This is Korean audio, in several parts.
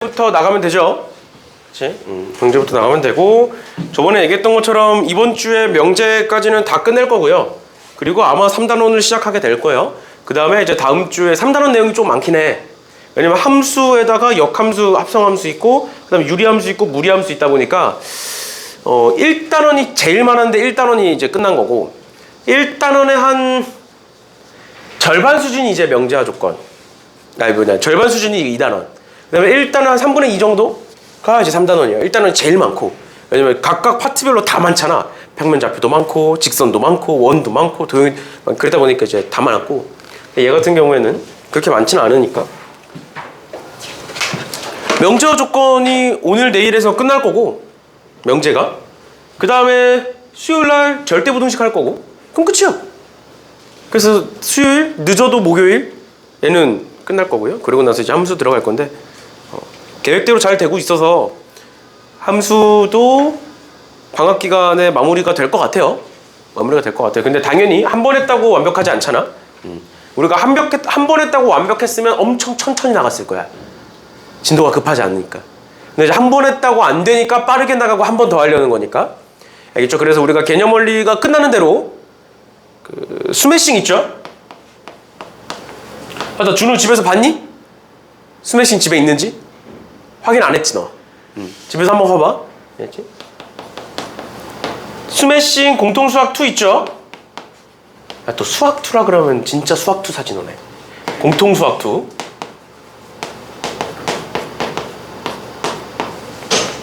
부터 나가면 되죠. 그치? 경제부터 나가면 되고, 저번에 얘기했던 것처럼 이번 주에 명제까지는 다 끝낼 거고요. 그리고 아마 3단원을 시작하게 될 거예요. 그 다음에 이제 다음 주에 3단원 내용이 좀 많긴 해. 왜냐면 함수에다가 역함수, 합성함수 있고, 그 다음에 유리함수 있고, 무리함수 있다 보니까 1단원이 제일 많은데 1단원이 이제 끝난 거고, 1단원의 한 절반 수준이 이제 명제화 조건. 절반 수준이 2단원. 그 다음에 1단원 한 3분의 2 정도가 이제 3단원이에요. 1단원이 제일 많고. 왜냐면 각각 파트별로 다 많잖아. 평면 좌표도 많고, 직선도 많고, 원도 많고, 도형, 그러다 보니까 이제 다 많았고. 얘 같은 경우에는 그렇게 많지는 않으니까. 명제화 조건이 오늘 내일에서 끝날 거고, 명제가. 그 다음에 수요일날 절대부등식 할 거고, 그럼 끝이야. 그래서 수요일, 늦어도 목요일, 얘는 끝날 거고요. 그리고 나서 이제 함수 들어갈 건데, 계획대로 잘 되고 있어서 함수도 방학 기간에 마무리가 될 것 같아요. 마무리가 될 것 같아요. 근데 당연히 한 번 했다고 완벽하지 않잖아. 우리가 한 번 했다고 완벽했으면 엄청 천천히 나갔을 거야. 진도가 급하지 않으니까. 근데 이제 한 번 했다고 안 되니까 빠르게 나가고 한 번 더 하려는 거니까. 알겠죠? 그래서 우리가 개념 원리가 끝나는 대로 그 스매싱 있죠? 나 준호 집에서 봤니? 스매싱 집에 있는지? 확인 안 했지 너. 집에서 한번 봐봐. 알겠지? 스매싱 공통수학 2 있죠? 또 수학 2라 그러면 진짜 수학 2 사진 오네. 공통수학 2.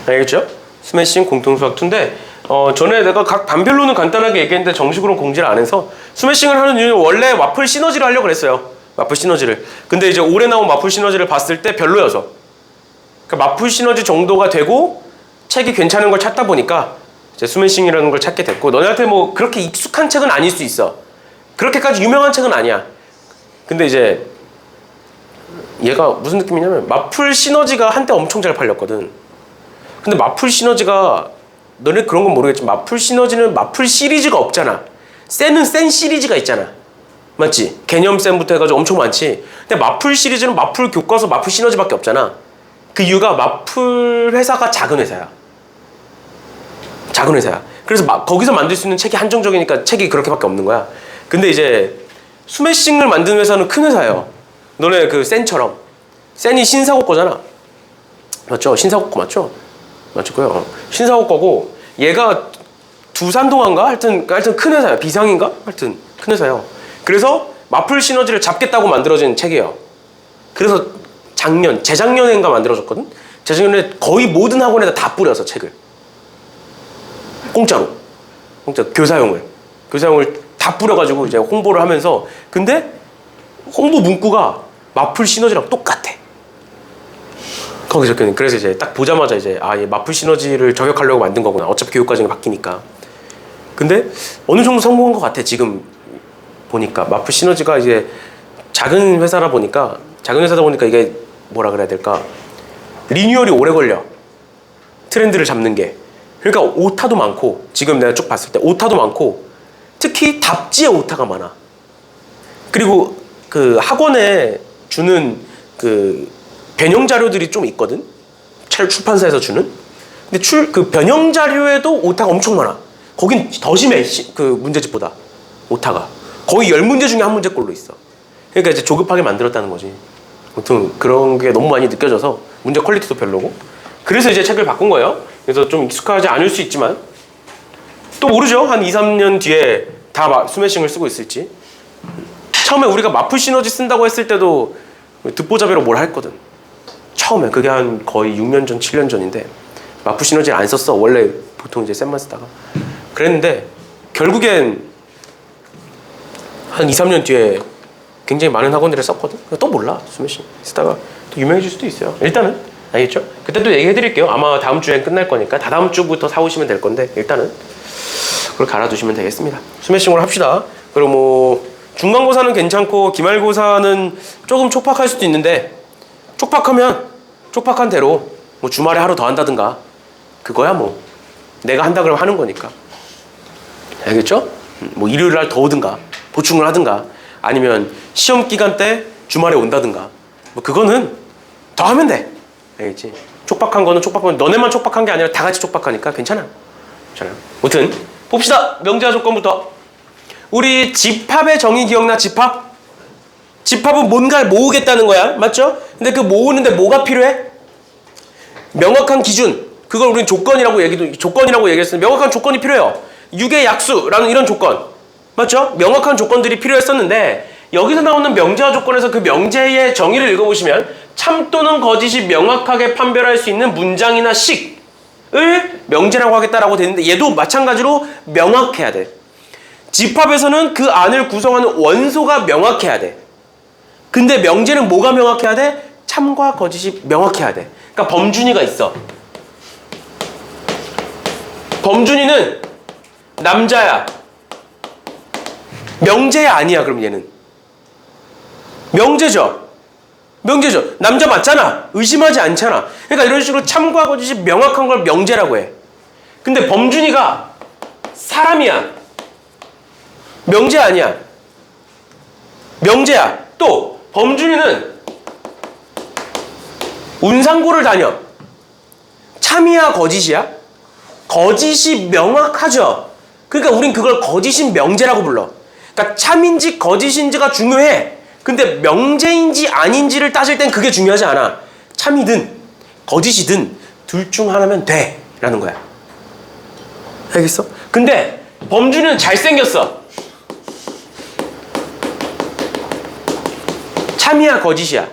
알겠죠? 스매싱 공통수학 2인데 전에 내가 각 반별로는 간단하게 얘기했는데 정식으로는 공지를 안 해서 스매싱을 하는 이유는 원래 와플 시너지를 하려고 그랬어요. 와플 시너지를. 근데 이제 올해 나온 와플 시너지를 봤을 때 별로여서. 그러니까 마플 시너지 정도가 되고 책이 괜찮은 걸 찾다 보니까 이제 스매싱이라는 걸 찾게 됐고, 너네한테 뭐 그렇게 익숙한 책은 아닐 수 있어. 그렇게까지 유명한 책은 아니야. 근데 이제 얘가 무슨 느낌이냐면 마플 시너지가 한때 엄청 잘 팔렸거든. 근데 마플 시너지가 너네 그런 건 모르겠지만 마플 시너지는 마플 시리즈가 없잖아. 센은 센 시리즈가 있잖아. 맞지? 개념센부터 해가지고 엄청 많지. 근데 마플 시리즈는 마플 교과서 마플 시너지밖에 없잖아. 그 이유가 마플 회사가 작은 회사야. 작은 회사야. 그래서 거기서 만들 수 있는 책이 한정적이니까 책이 그렇게밖에 없는 거야. 근데 이제 스매싱을 만든 회사는 큰 회사예요. 너네 그 센처럼. 센이 신사고 거잖아. 맞죠? 신사고 거 맞죠? 맞고요. 신사고 거고, 얘가 두산동안가? 하여튼 큰 회사야. 비상인가? 하여튼 큰 회사예요. 그래서 마플 시너지를 잡겠다고 만들어진 책이에요. 그래서 재작년인가 만들어졌거든? 재작년에 거의 모든 학원에다 다 뿌려서 책을. 공짜로. 교사용을 다 뿌려가지고 이제 홍보를 하면서, 근데 홍보 문구가 마플 시너지랑 똑같아. 거기서 그래서 이제 딱 보자마자 이제 얘 마플 시너지를 저격하려고 만든 거구나. 어차피 교육과정이 바뀌니까. 근데 어느 정도 성공한 것 같아. 지금 보니까 마플 시너지가 이제 작은 회사다 보니까 이게 뭐라 그래야 될까? 리뉴얼이 오래 걸려. 트렌드를 잡는 게. 그러니까 오타도 많고, 지금 내가 쭉 봤을 때 오타도 많고, 특히 답지에 오타가 많아. 그리고 그 학원에 주는 그 변형 자료들이 좀 있거든. 출판사에서 주는. 근데 그 변형 자료에도 오타가 엄청 많아. 거긴 더 심해. 그 문제집보다 오타가 거의 10문제 중에 한 문제꼴로 있어. 그러니까 이제 조급하게 만들었다는 거지. 보통 그런 게 너무 많이 느껴져서 문제 퀄리티도 별로고. 그래서 이제 책을 바꾼 거예요. 그래서 좀 익숙하지 않을 수 있지만 또 모르죠. 한 2, 3년 뒤에 다 스매싱을 쓰고 있을지. 처음에 우리가 마플 시너지 쓴다고 했을 때도 듣보잡이로 뭘 했거든. 처음에 그게 한 거의 6년 전, 7년 전인데 마플 시너지를 안 썼어. 원래 보통 이제 쌤만 쓰다가 그랬는데 결국엔 한 2, 3년 뒤에 굉장히 많은 학원들을 썼거든. 또 몰라. 스매싱 쓰다가 또 유명해질 수도 있어요. 일단은 알겠죠? 그때 또 얘기해드릴게요. 아마 다음 주엔 끝날 거니까 다다음 주부터 사오시면 될 건데 일단은 그렇게 알아두시면 되겠습니다. 스매싱으로 합시다. 그리고 뭐 중간고사는 괜찮고 기말고사는 조금 촉박할 수도 있는데 촉박하면 촉박한 대로 뭐 주말에 하루 더 한다든가 그거야 뭐 내가 한다 그러면 하는 거니까. 알겠죠? 뭐 일요일 날 더 오든가 보충을 하든가 아니면 시험 기간 때 주말에 온다든가 뭐 그거는 더 하면 돼. 알겠지? 촉박한 거는 촉박한 너네만 촉박한 게 아니라 다 같이 촉박하니까 괜찮아. 괜찮아. 아무튼 봅시다. 명제화 조건부터. 우리 집합의 정의 기억나? 집합? 집합은 뭔가를 모으겠다는 거야. 맞죠? 근데 그 모으는데 뭐가 필요해? 명확한 기준. 그걸 우리는 조건이라고 얘기했으면 명확한 조건이 필요해요. 유계 약수라는 이런 조건. 맞죠? 명확한 조건들이 필요했었는데 여기서 나오는 명제화 조건에서 그 명제의 정의를 읽어보시면 참 또는 거짓이 명확하게 판별할 수 있는 문장이나 식을 명제라고 하겠다라고 되는데 얘도 마찬가지로 명확해야 돼. 집합에서는 그 안을 구성하는 원소가 명확해야 돼. 근데 명제는 뭐가 명확해야 돼? 참과 거짓이 명확해야 돼. 그러니까 범준이가 있어. 범준이는 남자야. 명제야 아니야? 그럼 얘는 명제죠. 명제죠. 남자 맞잖아. 의심하지 않잖아. 그러니까 이런 식으로 참과 거짓이 명확한 걸 명제라고 해. 근데 범준이가 사람이야. 명제 아니야. 명제야. 또 범준이는 운상고를 다녀. 참이야 거짓이야? 거짓이 명확하죠. 그러니까 우린 그걸 거짓인 명제라고 불러. 그러니까 참인지 거짓인지가 중요해. 근데 명제인지 아닌지를 따질 땐 그게 중요하지 않아. 참이든 거짓이든 둘 중 하나면 돼 라는 거야. 알겠어? 근데 범준이는 잘생겼어. 참이야 거짓이야?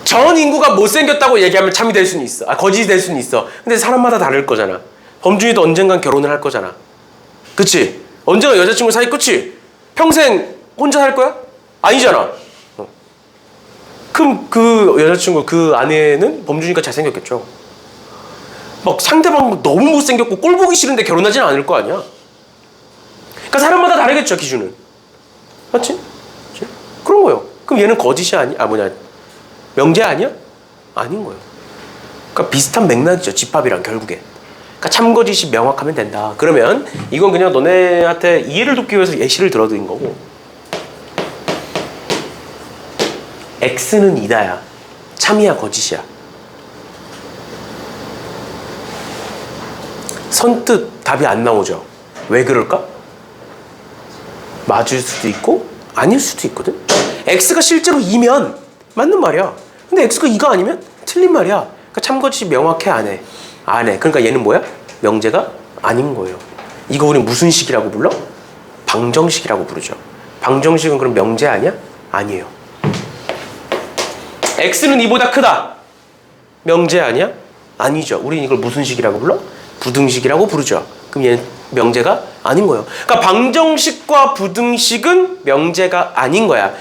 전 인구가 못생겼다고 얘기하면 참이 될 수는 있어. 거짓이 될 수는 있어. 근데 사람마다 다를 거잖아. 범준이도 언젠간 결혼을 할 거잖아. 그치? 언젠가 여자친구 사귈 거지? 평생 혼자 살 거야? 아니잖아. 그럼 그 여자친구, 그 아내는 범준이가 잘생겼겠죠. 막 상대방 너무 못생겼고 꼴 보기 싫은데 결혼하진 않을 거 아니야. 그러니까 사람마다 다르겠죠, 기준은. 맞지? 그치? 그런 거예요. 그럼 얘는 거짓이 명제 아니야? 아닌 거예요. 그러니까 비슷한 맥락이죠, 집합이랑 결국에. 그러니까 참거짓이 명확하면 된다. 그러면 이건 그냥 너네한테 이해를 돕기 위해서 예시를 들어드린 거고. X는 이다야. 참이야 거짓이야? 선뜻 답이 안 나오죠. 왜 그럴까? 맞을 수도 있고 아닐 수도 있거든. X가 실제로 2면 맞는 말이야. 근데 X가 2가 아니면 틀린 말이야. 그러니까 참거짓이 명확해 안 해? 안 해. 그러니까 얘는 뭐야? 명제가 아닌 거예요. 이거 우리 무슨 식이라고 불러? 방정식이라고 부르죠. 방정식은 그럼 명제 아니야? 아니에요. X는 2보다 크다. 명제 아니야? 아니죠. 우리는 이걸 무슨 식이라고 불러? 부등식이라고 부르죠. 그럼 얘는 명제가 아닌 거예요. 그러니까 방정식과 부등식은 명제가 아닌 거야.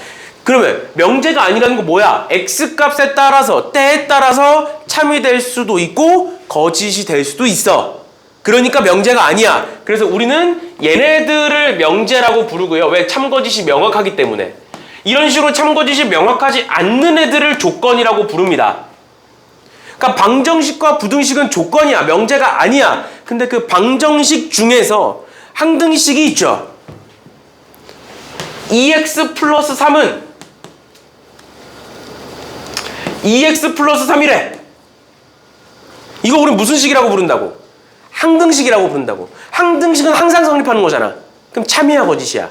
그러면 명제가 아니라는 거 뭐야? X값에 따라서, 때에 따라서 참이 될 수도 있고 거짓이 될 수도 있어. 그러니까 명제가 아니야. 그래서 우리는 얘네들을 명제라고 부르고요. 왜? 참거짓이 명확하기 때문에. 이런 식으로 참거짓이 명확하지 않는 애들을 조건이라고 부릅니다. 그러니까 방정식과 부등식은 조건이야. 명제가 아니야. 근데 그 방정식 중에서 항등식이 있죠. 2x 플러스 3은 2x 플러스 3이래. 이거 우리 무슨 식이라고 부른다고? 항등식이라고 부른다고. 항등식은 항상 성립하는 거잖아. 그럼 참이야 거짓이야?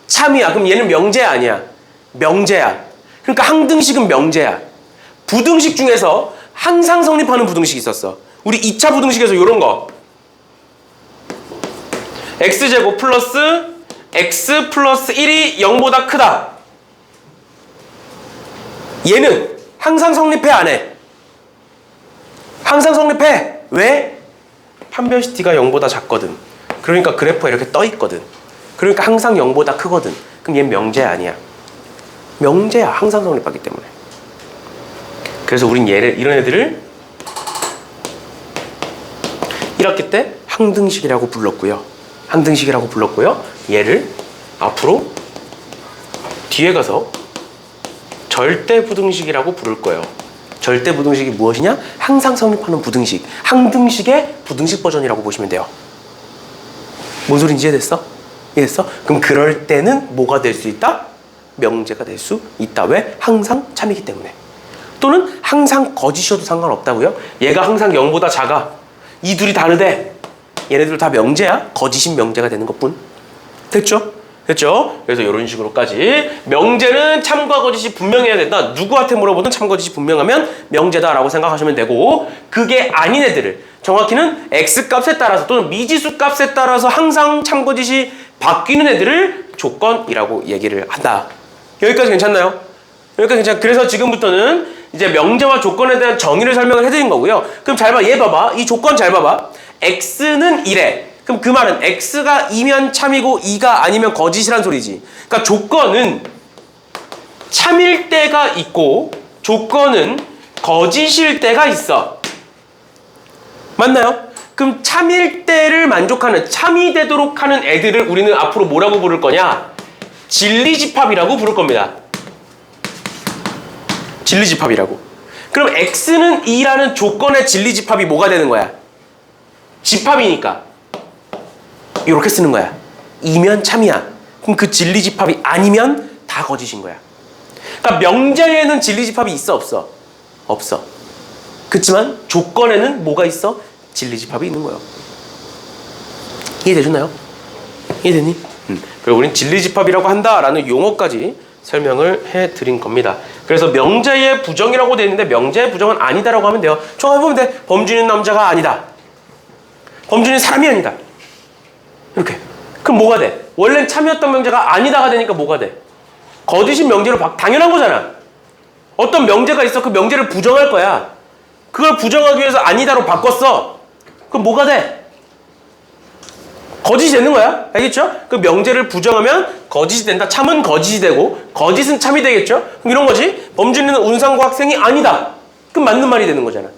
참이야. 그럼 얘는 명제 아니야? 명제야. 그러니까 항등식은 명제야. 부등식 중에서 항상 성립하는 부등식이 있었어. 우리 2차 부등식에서 이런 거. x제곱 플러스 x 플러스 1이 0보다 크다. 얘는 항상 성립해 안 해? 항상 성립해. 왜? 판별시티가 0보다 작거든. 그러니까 그래프가 이렇게 떠 있거든. 그러니까 항상 0보다 크거든. 그럼 얘는 명제 아니야? 명제야. 항상 성립하기 때문에. 그래서 우린 이런 애들을 1학기 때 항등식이라고 불렀고요. 항등식이라고 불렀고요. 얘를 앞으로 뒤에 가서 절대부등식이라고 부를 거예요. 절대부등식이 무엇이냐? 항상 성립하는 부등식. 항등식의 부등식 버전이라고 보시면 돼요. 뭔 소리인지 이해됐어? 이해됐어? 그럼 그럴 때는 뭐가 될 수 있다? 명제가 될 수 있다. 왜? 항상 참이기 때문에. 또는 항상 거짓이어도 상관없다고요? 얘가 항상 0보다 작아. 이 둘이 다르대. 얘네들 다 명제야. 거짓인 명제가 되는 것뿐. 됐죠? 됐죠? 그래서 이런 식으로까지 명제는 참과 거짓이 분명해야 된다. 누구한테 물어보든 참거짓이 분명하면 명제다라고 생각하시면 되고, 그게 아닌 애들을 정확히는 x값에 따라서 또는 미지수 값에 따라서 항상 참거짓이 바뀌는 애들을 조건이라고 얘기를 한다. 여기까지 괜찮나요? 여기까지 괜찮아. 그래서 지금부터는 이제 명제와 조건에 대한 정의를 설명을 해드린 거고요. 그럼 잘 봐. 얘 봐봐. 이 조건 잘 봐봐. x는 1에. 그럼 그 말은 x가 2면 참이고 2가 아니면 거짓이란 소리지. 그러니까 조건은 참일 때가 있고 조건은 거짓일 때가 있어. 맞나요? 그럼 참일 때를 만족하는, 참이 되도록 하는 애들을 우리는 앞으로 뭐라고 부를 거냐? 진리집합이라고 부를 겁니다. 진리집합이라고. 그럼 x는 2라는 조건의 진리집합이 뭐가 되는 거야? 집합이니까 이렇게 쓰는 거야. 2면 참이야. 그럼 그 진리집합이 아니면 다 거짓인 거야. 그러니까 명제에는 진리집합이 있어 없어? 없어. 그렇지만 조건에는 뭐가 있어? 진리집합이 있는 거예요. 이해되셨나요? 이해되니? 그리고 우린 진리집합이라고 한다라는 용어까지 설명을 해드린 겁니다. 그래서 명제의 부정이라고 되어 있는데 명제의 부정은 아니다라고 하면 돼요. 총합해보면 돼. 범준이는 남자가 아니다. 범준이는 사람이 아니다. 이렇게. 그럼 뭐가 돼? 원래는 참이었던 명제가 아니다가 되니까 뭐가 돼? 거짓인 명제로 당연한 거잖아. 어떤 명제가 있어. 그 명제를 부정할 거야. 그걸 부정하기 위해서 아니다로 바꿨어. 그럼 뭐가 돼? 거짓이 되는 거야. 알겠죠? 그 명제를 부정하면 거짓이 된다. 참은 거짓이 되고 거짓은 참이 되겠죠? 그럼 이런 거지. 범준이는 운상고 학생이 아니다. 그럼 맞는 말이 되는 거잖아.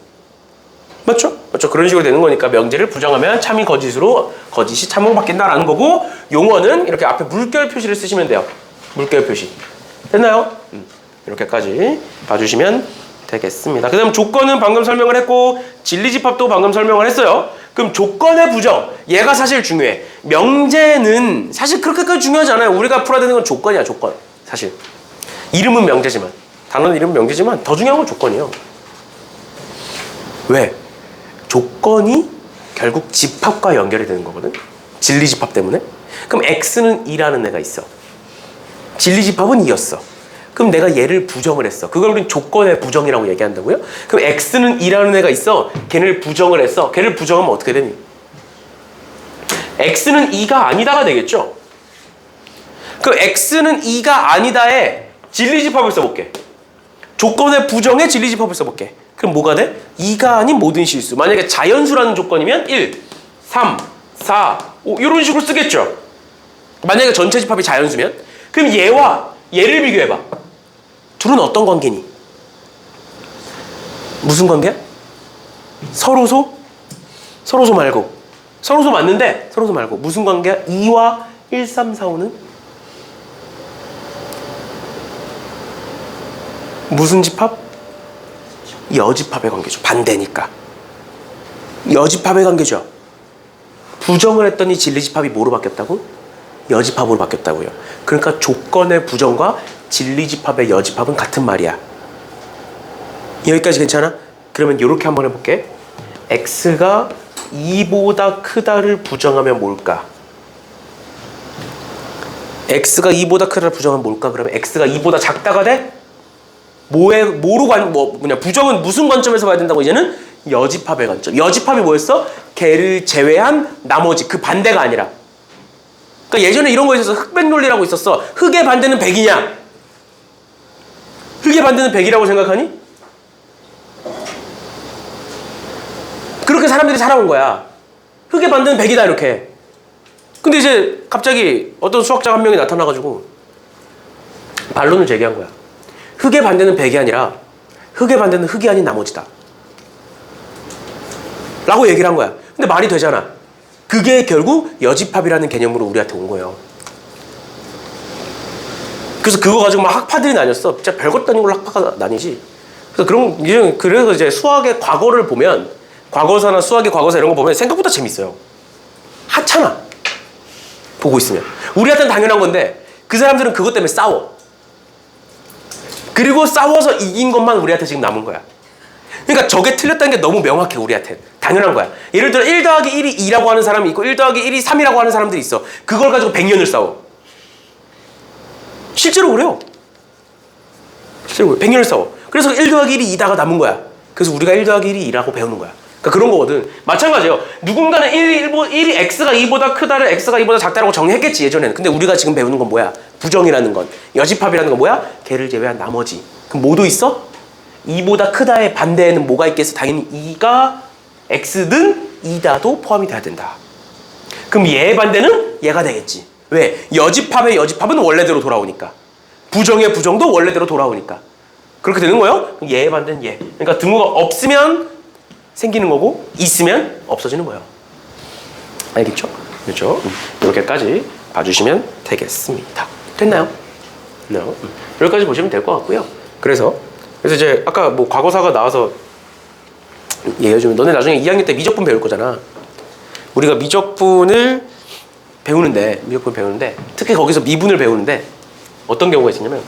맞죠? 맞죠? 그런 식으로 되는 거니까 명제를 부정하면 참이 거짓으로, 거짓이 참으로 바뀐다라는 거고, 용어는 이렇게 앞에 물결 표시를 쓰시면 돼요. 물결 표시. 됐나요? 이렇게까지 봐주시면 되겠습니다. 그 다음 조건은 방금 설명을 했고 진리집합도 방금 설명을 했어요. 그럼 조건의 부정, 얘가 사실 중요해. 명제는 사실 그렇게까지 중요하지 않아요. 우리가 풀어야 되는 건 조건이야. 조건. 사실 이름은 명제지만, 단어는 이름은 명제지만 더 중요한 건 조건이에요. 왜? 조건이 결국 집합과 연결이 되는 거거든. 진리집합 때문에. 그럼 x는 2라는 애가 있어. 진리집합은 2였어. 그럼 내가 얘를 부정을 했어. 그걸 우린 조건의 부정이라고 얘기한다고요? 그럼 x는 2라는 애가 있어. 걔를 부정을 했어. 걔를 부정하면 어떻게 되니? x는 2가 아니다가 되겠죠? 그 x는 2가 아니다에 진리집합을 써볼게. 조건의 부정에 진리집합을 써볼게. 그럼 뭐가 돼? 2가 아닌 모든 실수. 만약에 자연수라는 조건이면 1, 3, 4, 5 이런 식으로 쓰겠죠? 만약에 전체 집합이 자연수면? 그럼 얘와 얘를 비교해봐. 둘은 어떤 관계니? 무슨 관계야? 서로소? 서로소 말고. 서로소 맞는데 서로소 말고. 무슨 관계야? 2와 1, 3, 4, 5는? 무슨 집합? 여집합의 관계죠. 반대니까. 여집합의 관계죠. 부정을 했더니 진리집합이 뭐로 바뀌었다고? 여집합으로 바뀌었다고요. 그러니까 조건의 부정과 진리집합의 여집합은 같은 말이야. 여기까지 괜찮아? 그러면 이렇게 한번 해볼게. x가 2보다 크다를 부정하면 뭘까? x가 2보다 크다를 부정하면 뭘까? 그러면 x가 2보다 작다가 돼? 부정은 무슨 관점에서 봐야 된다고? 이제는 여집합의 관점. 여집합이 뭐였어? 걔를 제외한 나머지, 그 반대가 아니라. 그러니까 예전에 이런 거 있었어. 흑백 논리라고 있었어. 흑의 반대는 100이냐? 흑의 반대는 100이라고 생각하니? 그렇게 사람들이 살아온 거야. 흑의 반대는 100이다 이렇게. 근데 이제 갑자기 어떤 수학자 한 명이 나타나가지고 반론을 제기한 거야. 흑의 반대는 100이 아니라 흑의 반대는 흑이 아닌 나머지다 라고 얘기를 한 거야. 근데 말이 되잖아. 그게 결국 여집합이라는 개념으로 우리한테 온 거예요. 그래서 그거 가지고 막 학파들이 나뉘었어. 진짜 별것도 아닌 걸로 학파가 나뉘지. 그래서 이제 수학의 과거를 보면, 과거사나 수학의 과거사 이런 거 보면 생각보다 재밌어요. 하찮아. 보고 있으면. 우리한테는 당연한 건데 그 사람들은 그것 때문에 싸워. 그리고 싸워서 이긴 것만 우리한테 지금 남은 거야. 그러니까 저게 틀렸다는 게 너무 명확해 우리한테. 당연한 거야. 예를 들어 1 더하기 1이 2라고 하는 사람이 있고 1 더하기 1이 3이라고 하는 사람들이 있어. 그걸 가지고 100년을 싸워. 실제로 그래요. 실제로 100년을 싸워. 그래서 1 더하기 1이 2다가 남은 거야. 그래서 우리가 1 더하기 1이 2라고 배우는 거야. 그러니까 그런 거거든. 마찬가지예요. 누군가는 1이 x가 2보다 크다를 x가 2보다 작다라고 정의했겠지 예전에는. 근데 우리가 지금 배우는 건 뭐야? 부정이라는 건, 여집합이라는 건 뭐야? 걔를 제외한 나머지. 그럼 뭐도 있어? 2보다 크다의 반대에는 뭐가 있겠어? 당연히 2가 x든 2다도 포함이 돼야 된다. 그럼 얘의 반대는 얘가 되겠지. 왜? 여집합의 여집합은 원래대로 돌아오니까. 부정의 부정도 원래대로 돌아오니까. 그렇게 되는 거예요. 얘의 반대는 얘. 그러니까 등호가 없으면 생기는 거고 있으면 없어지는 거예요. 알겠죠? 그렇죠? 이렇게까지 봐주시면 되겠습니다. 됐나요? 네. 여기까지 보시면 될 것 같고요. 그래서 이제 아까 뭐 과거사가 나와서 얘기해주면 너네 나중에 2학년 때 미적분 배울 거잖아. 우리가 미적분을 배우는데 특히 거기서 미분을 배우는데 어떤 경우가 있었냐면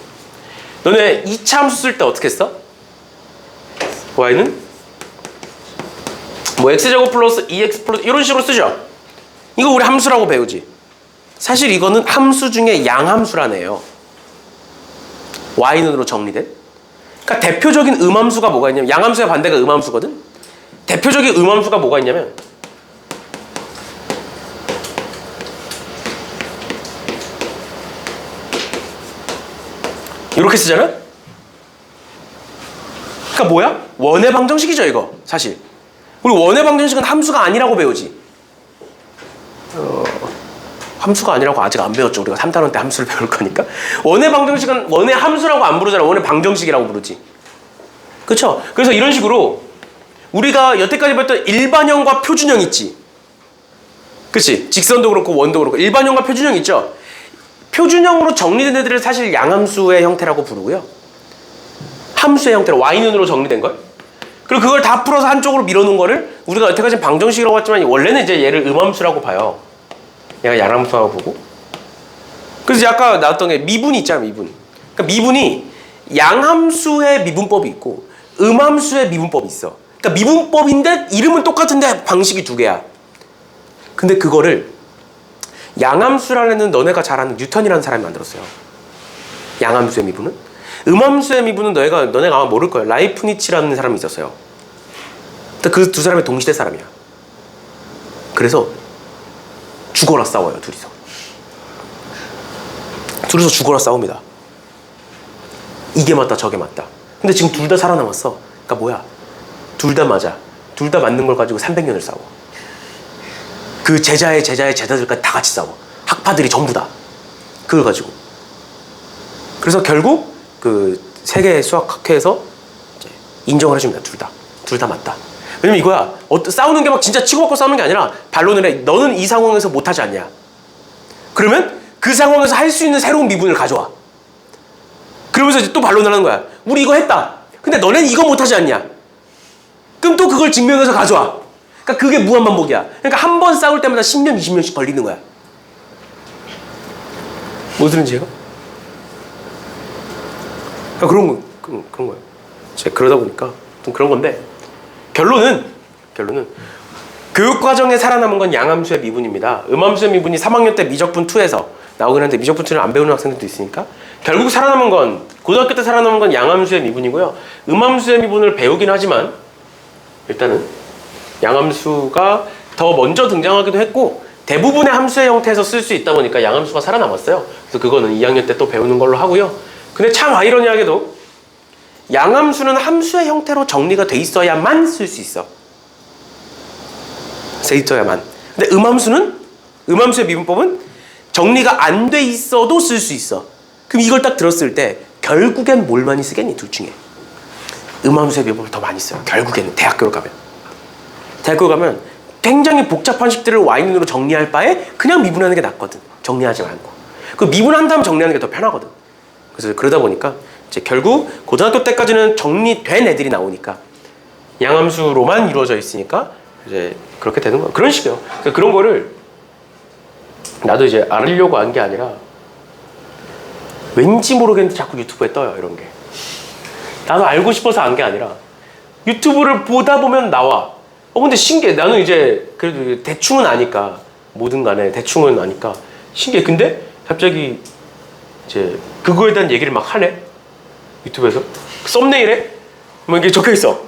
너네 2차 함수 쓸 때 어떻게 했어? y는 뭐 x제곱 플러스 2x 플러스 이런 식으로 쓰죠. 이거 우리 함수라고 배우지. 사실 이거는 함수 중에 양함수라네요. y는으로 정리된. 그러니까 대표적인 음함수가 뭐가 있냐면 양함수의 반대가 음함수거든. 대표적인 음함수가 뭐가 있냐면 이렇게 쓰잖아? 그러니까 뭐야? 원의 방정식이죠 이거 사실. 우리 원의 방정식은 함수가 아니라고 배우지. 함수가 아니라고 아직 안 배웠죠. 우리가 3단원 때 함수를 배울 거니까. 원의 방정식은 원의 함수라고 안 부르잖아. 원의 방정식이라고 부르지. 그렇죠? 그래서 이런 식으로 우리가 여태까지 배웠던 일반형과 표준형 있지. 그치? 직선도 그렇고 원도 그렇고 일반형과 표준형 있죠? 표준형으로 정리된 애들을 사실 양함수의 형태라고 부르고요. 함수의 형태로 y는으로 정리된 걸. 그리고 그걸 다 풀어서 한쪽으로 밀어놓은 거를 우리가 여태까지 방정식이라고 했지만 원래는 이제 얘를 음함수라고 봐요. 얘가 양함수라고 보고. 그래서 아까 나왔던 게 미분이 있잖아, 미분. 그러니까 미분이 양함수의 미분법이 있고 음함수의 미분법이 있어. 그러니까 미분법인데 이름은 똑같은데 방식이 두 개야. 근데 그거를 양함수라는 너네가 잘 아는 뉴턴이라는 사람이 만들었어요. 양함수의 미분은. 음함수의 미분은 너네가 아마 모를 거예요. 라이프니츠라는 사람이 있었어요. 그 두 사람이 동시대 사람이야. 그래서 죽어라 싸워요, 둘이서. 둘이서 죽어라 싸웁니다. 이게 맞다, 저게 맞다. 근데 지금 둘 다 살아남았어. 그러니까 뭐야? 둘 다 맞아. 둘 다 맞는 걸 가지고 300년을 싸워. 그 제자의 제자들까지 다 같이 싸워. 학파들이 전부 다. 그걸 가지고. 그래서 결국 그 세계 수학학회에서 인정을 해줍니다. 둘 다 맞다. 왜냐면 이거야. 싸우는 게 막 진짜 치고받고 싸우는 게 아니라 반론을 해. 너는 이 상황에서 못하지 않냐. 그러면 그 상황에서 할 수 있는 새로운 미분을 가져와. 그러면서 이제 또 반론을 하는 거야. 우리 이거 했다. 근데 너네는 이거 못하지 않냐. 그럼 또 그걸 증명해서 가져와. 그러니까 그게 무한반복이야. 그러니까 한 번 싸울 때마다 10년, 20년씩 걸리는 거야. 무슨 소리인지 그러니까 그런 거예요. 제가 그러다 보니까 좀 그런 건데 결론은 교육과정에 살아남은 건 양함수의 미분입니다. 음함수의 미분이 3학년 때 미적분 2에서 나오긴 하는데 미적분 2를 안 배우는 학생들도 있으니까 결국 살아남은 건 고등학교 때 살아남은 건 양함수의 미분이고요. 음함수의 미분을 배우긴 하지만 일단은 양함수가 더 먼저 등장하기도 했고 대부분의 함수의 형태에서 쓸 수 있다 보니까 양함수가 살아남았어요. 그래서 그거는 2학년 때 또 배우는 걸로 하고요. 근데 참 아이러니하게도 양함수는 함수의 형태로 정리가 돼 있어야만 쓸 수 있어. 돼 있어야만. 근데 음함수의 미분법은 정리가 안 돼 있어도 쓸 수 있어. 그럼 이걸 딱 들었을 때 결국엔 뭘 많이 쓰겠니? 둘 중에. 음함수의 미분법을 더 많이 써요. 결국에는 대학교를 가면 굉장히 복잡한 식들을 y는으로 정리할 바에 그냥 미분하는 게 낫거든. 정리하지 말고. 그 미분한 다음 정리하는 게 더 편하거든. 그래서 그러다 보니까 이제 결국 고등학교 때까지는 정리된 애들이 나오니까 양함수로만 이루어져 있으니까 이제 그렇게 되는 거야. 그런 식이에요. 그러니까 그런 거를 나도 이제 알으려고 한 게 아니라 왠지 모르겠는데 자꾸 유튜브에 떠요. 이런 게. 나도 알고 싶어서 안 게 아니라 유튜브를 보다 보면 나와. 근데 신기해. 나는 이제 그래도 대충은 아니까, 뭐든 간에 대충은 아니까 신기해. 근데 갑자기 이제 그거에 대한 얘기를 막 하네, 유튜브에서. 썸네일에 뭐 이게 적혀있어.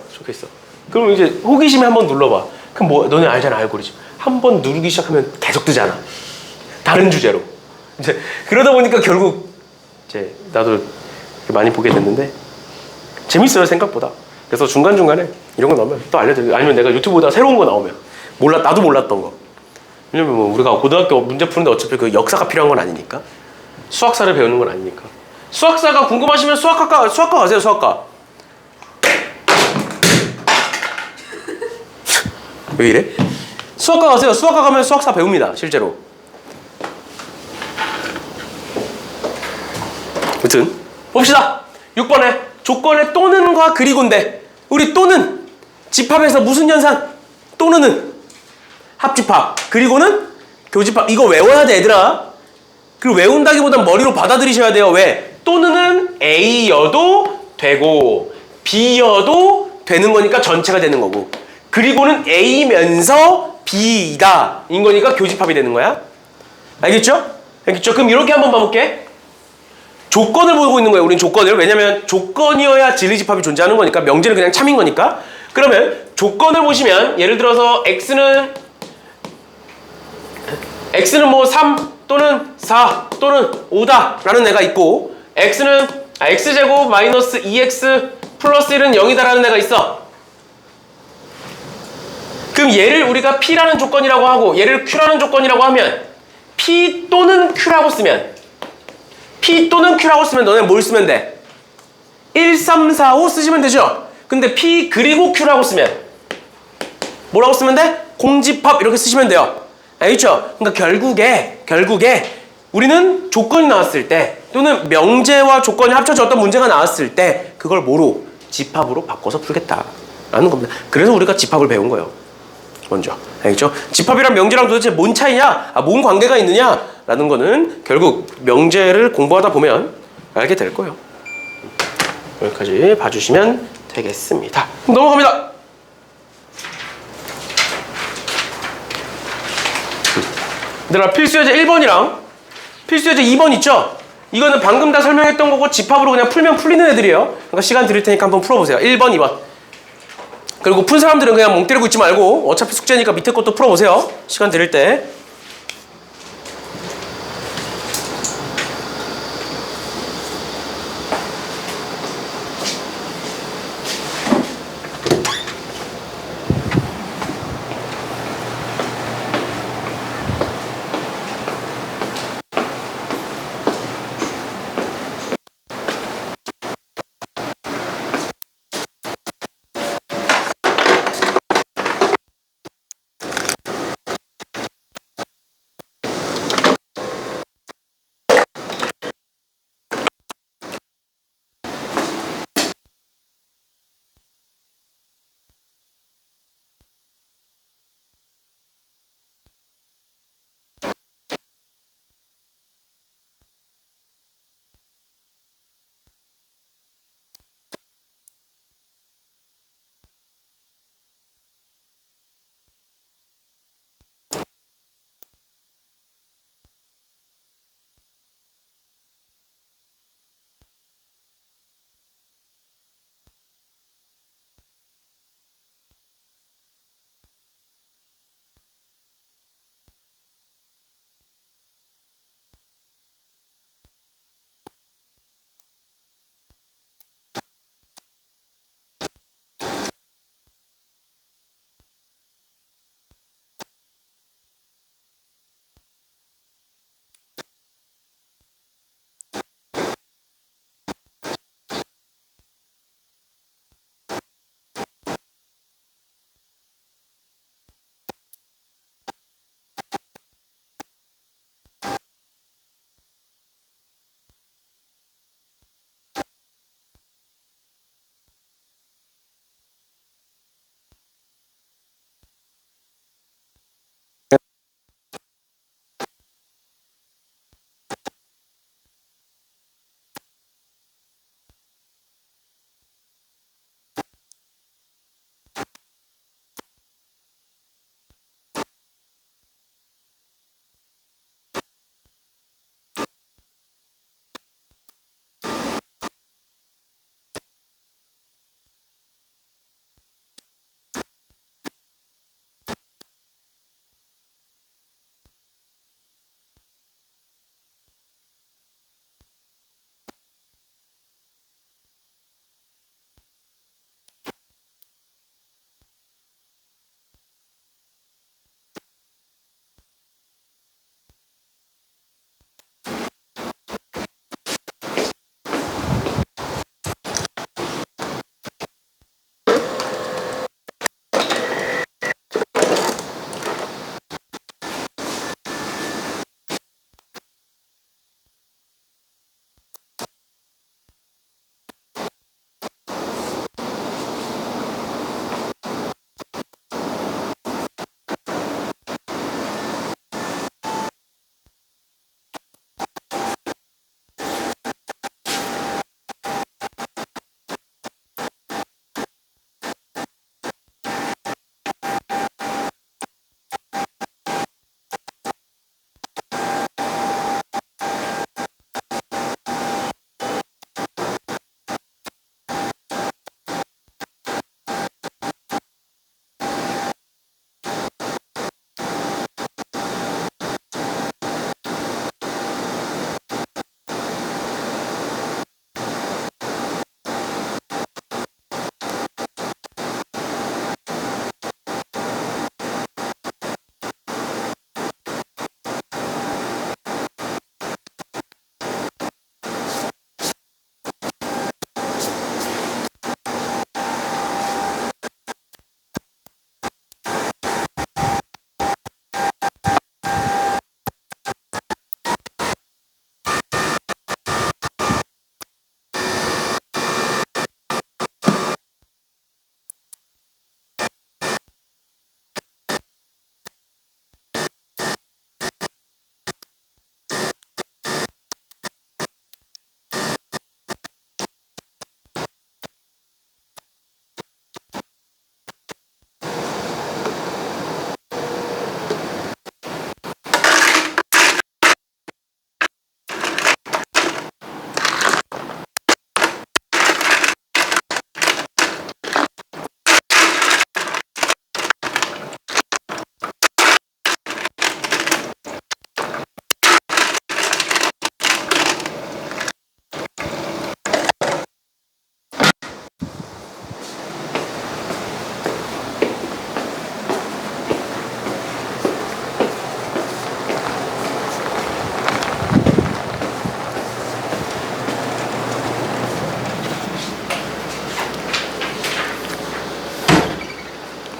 그럼 이제 호기심에 한번 눌러봐. 그럼 뭐, 너네 알잖아, 알고리즘. 한번 누르기 시작하면 계속 뜨잖아, 다른 주제로. 이제 그러다 보니까 결국 이제 나도 많이 보게 됐는데 재밌어요, 생각보다. 그래서 중간중간에 이런 거 나오면 또 알려드리고, 아니면 내가 유튜브보다 새로운 거 나오면 나도 몰랐던 거. 왜냐면 뭐 우리가 고등학교 문제 푸는데 어차피 그 역사가 필요한 건 아니니까, 수학사를 배우는 건 아니니까. 수학사가 궁금하시면 수학과 가세요. 수학과. 왜 이래? 수학과 가세요. 수학과 가면 수학사 배웁니다, 실제로. 아무튼 봅시다. 6번에 조건의 또는과 그리고인데, 우리 또는 집합에서 무슨 현상? 또는은 합집합, 그리고는 교집합. 이거 외워야 돼, 얘들아. 그리고 외운다기보단 머리로 받아들이셔야 돼요. 왜? 또는은 A여도 되고 B여도 되는 거니까 전체가 되는 거고, 그리고는 A면서 B이다 인 거니까 교집합이 되는 거야. 알겠죠? 그럼 이렇게 한번 봐볼게. 조건을 보고 있는 거예요, 우린 조건을. 왜냐면 조건이어야 진리집합이 존재하는 거니까. 명제는 그냥 참인 거니까. 그러면 조건을 보시면, 예를 들어서 X는 뭐 3 또는 4 또는 5다 라는 애가 있고, X는 X제곱 마이너스 2X 플러스 1은 0이다 라는 애가 있어. 그럼 얘를 우리가 P라는 조건이라고 하고 얘를 Q라는 조건이라고 하면, P 또는 Q라고 쓰면 너네 뭘 쓰면 돼? 1, 3, 4, 5 쓰시면 되죠? 근데 P 그리고 Q라고 쓰면 뭐라고 쓰면 돼? 공집합 이렇게 쓰시면 돼요. 알겠죠? 그러니까 결국에 우리는 조건이 나왔을 때, 또는 명제와 조건이 합쳐져 어떤 문제가 나왔을 때 그걸 뭐로? 집합으로 바꿔서 풀겠다라는 겁니다. 그래서 우리가 집합을 배운 거예요, 먼저. 알겠죠? 집합이랑 명제랑 도대체 뭔 차이냐? 뭔 관계가 있느냐? 라는 거는 결국 명제를 공부하다 보면 알게 될 거예요. 여기까지 봐주시면 되겠습니다. 넘어갑니다. 얘들아, 필수예제 1번이랑 필수예제 2번 있죠? 이거는 방금 다 설명했던 거고 집합으로 그냥 풀면 풀리는 애들이에요. 그러니까 시간 드릴 테니까 한번 풀어보세요. 1번, 2번. 그리고 푼 사람들은 그냥 멍 때리고 있지 말고 어차피 숙제니까 밑에 것도 풀어보세요, 시간 드릴 때.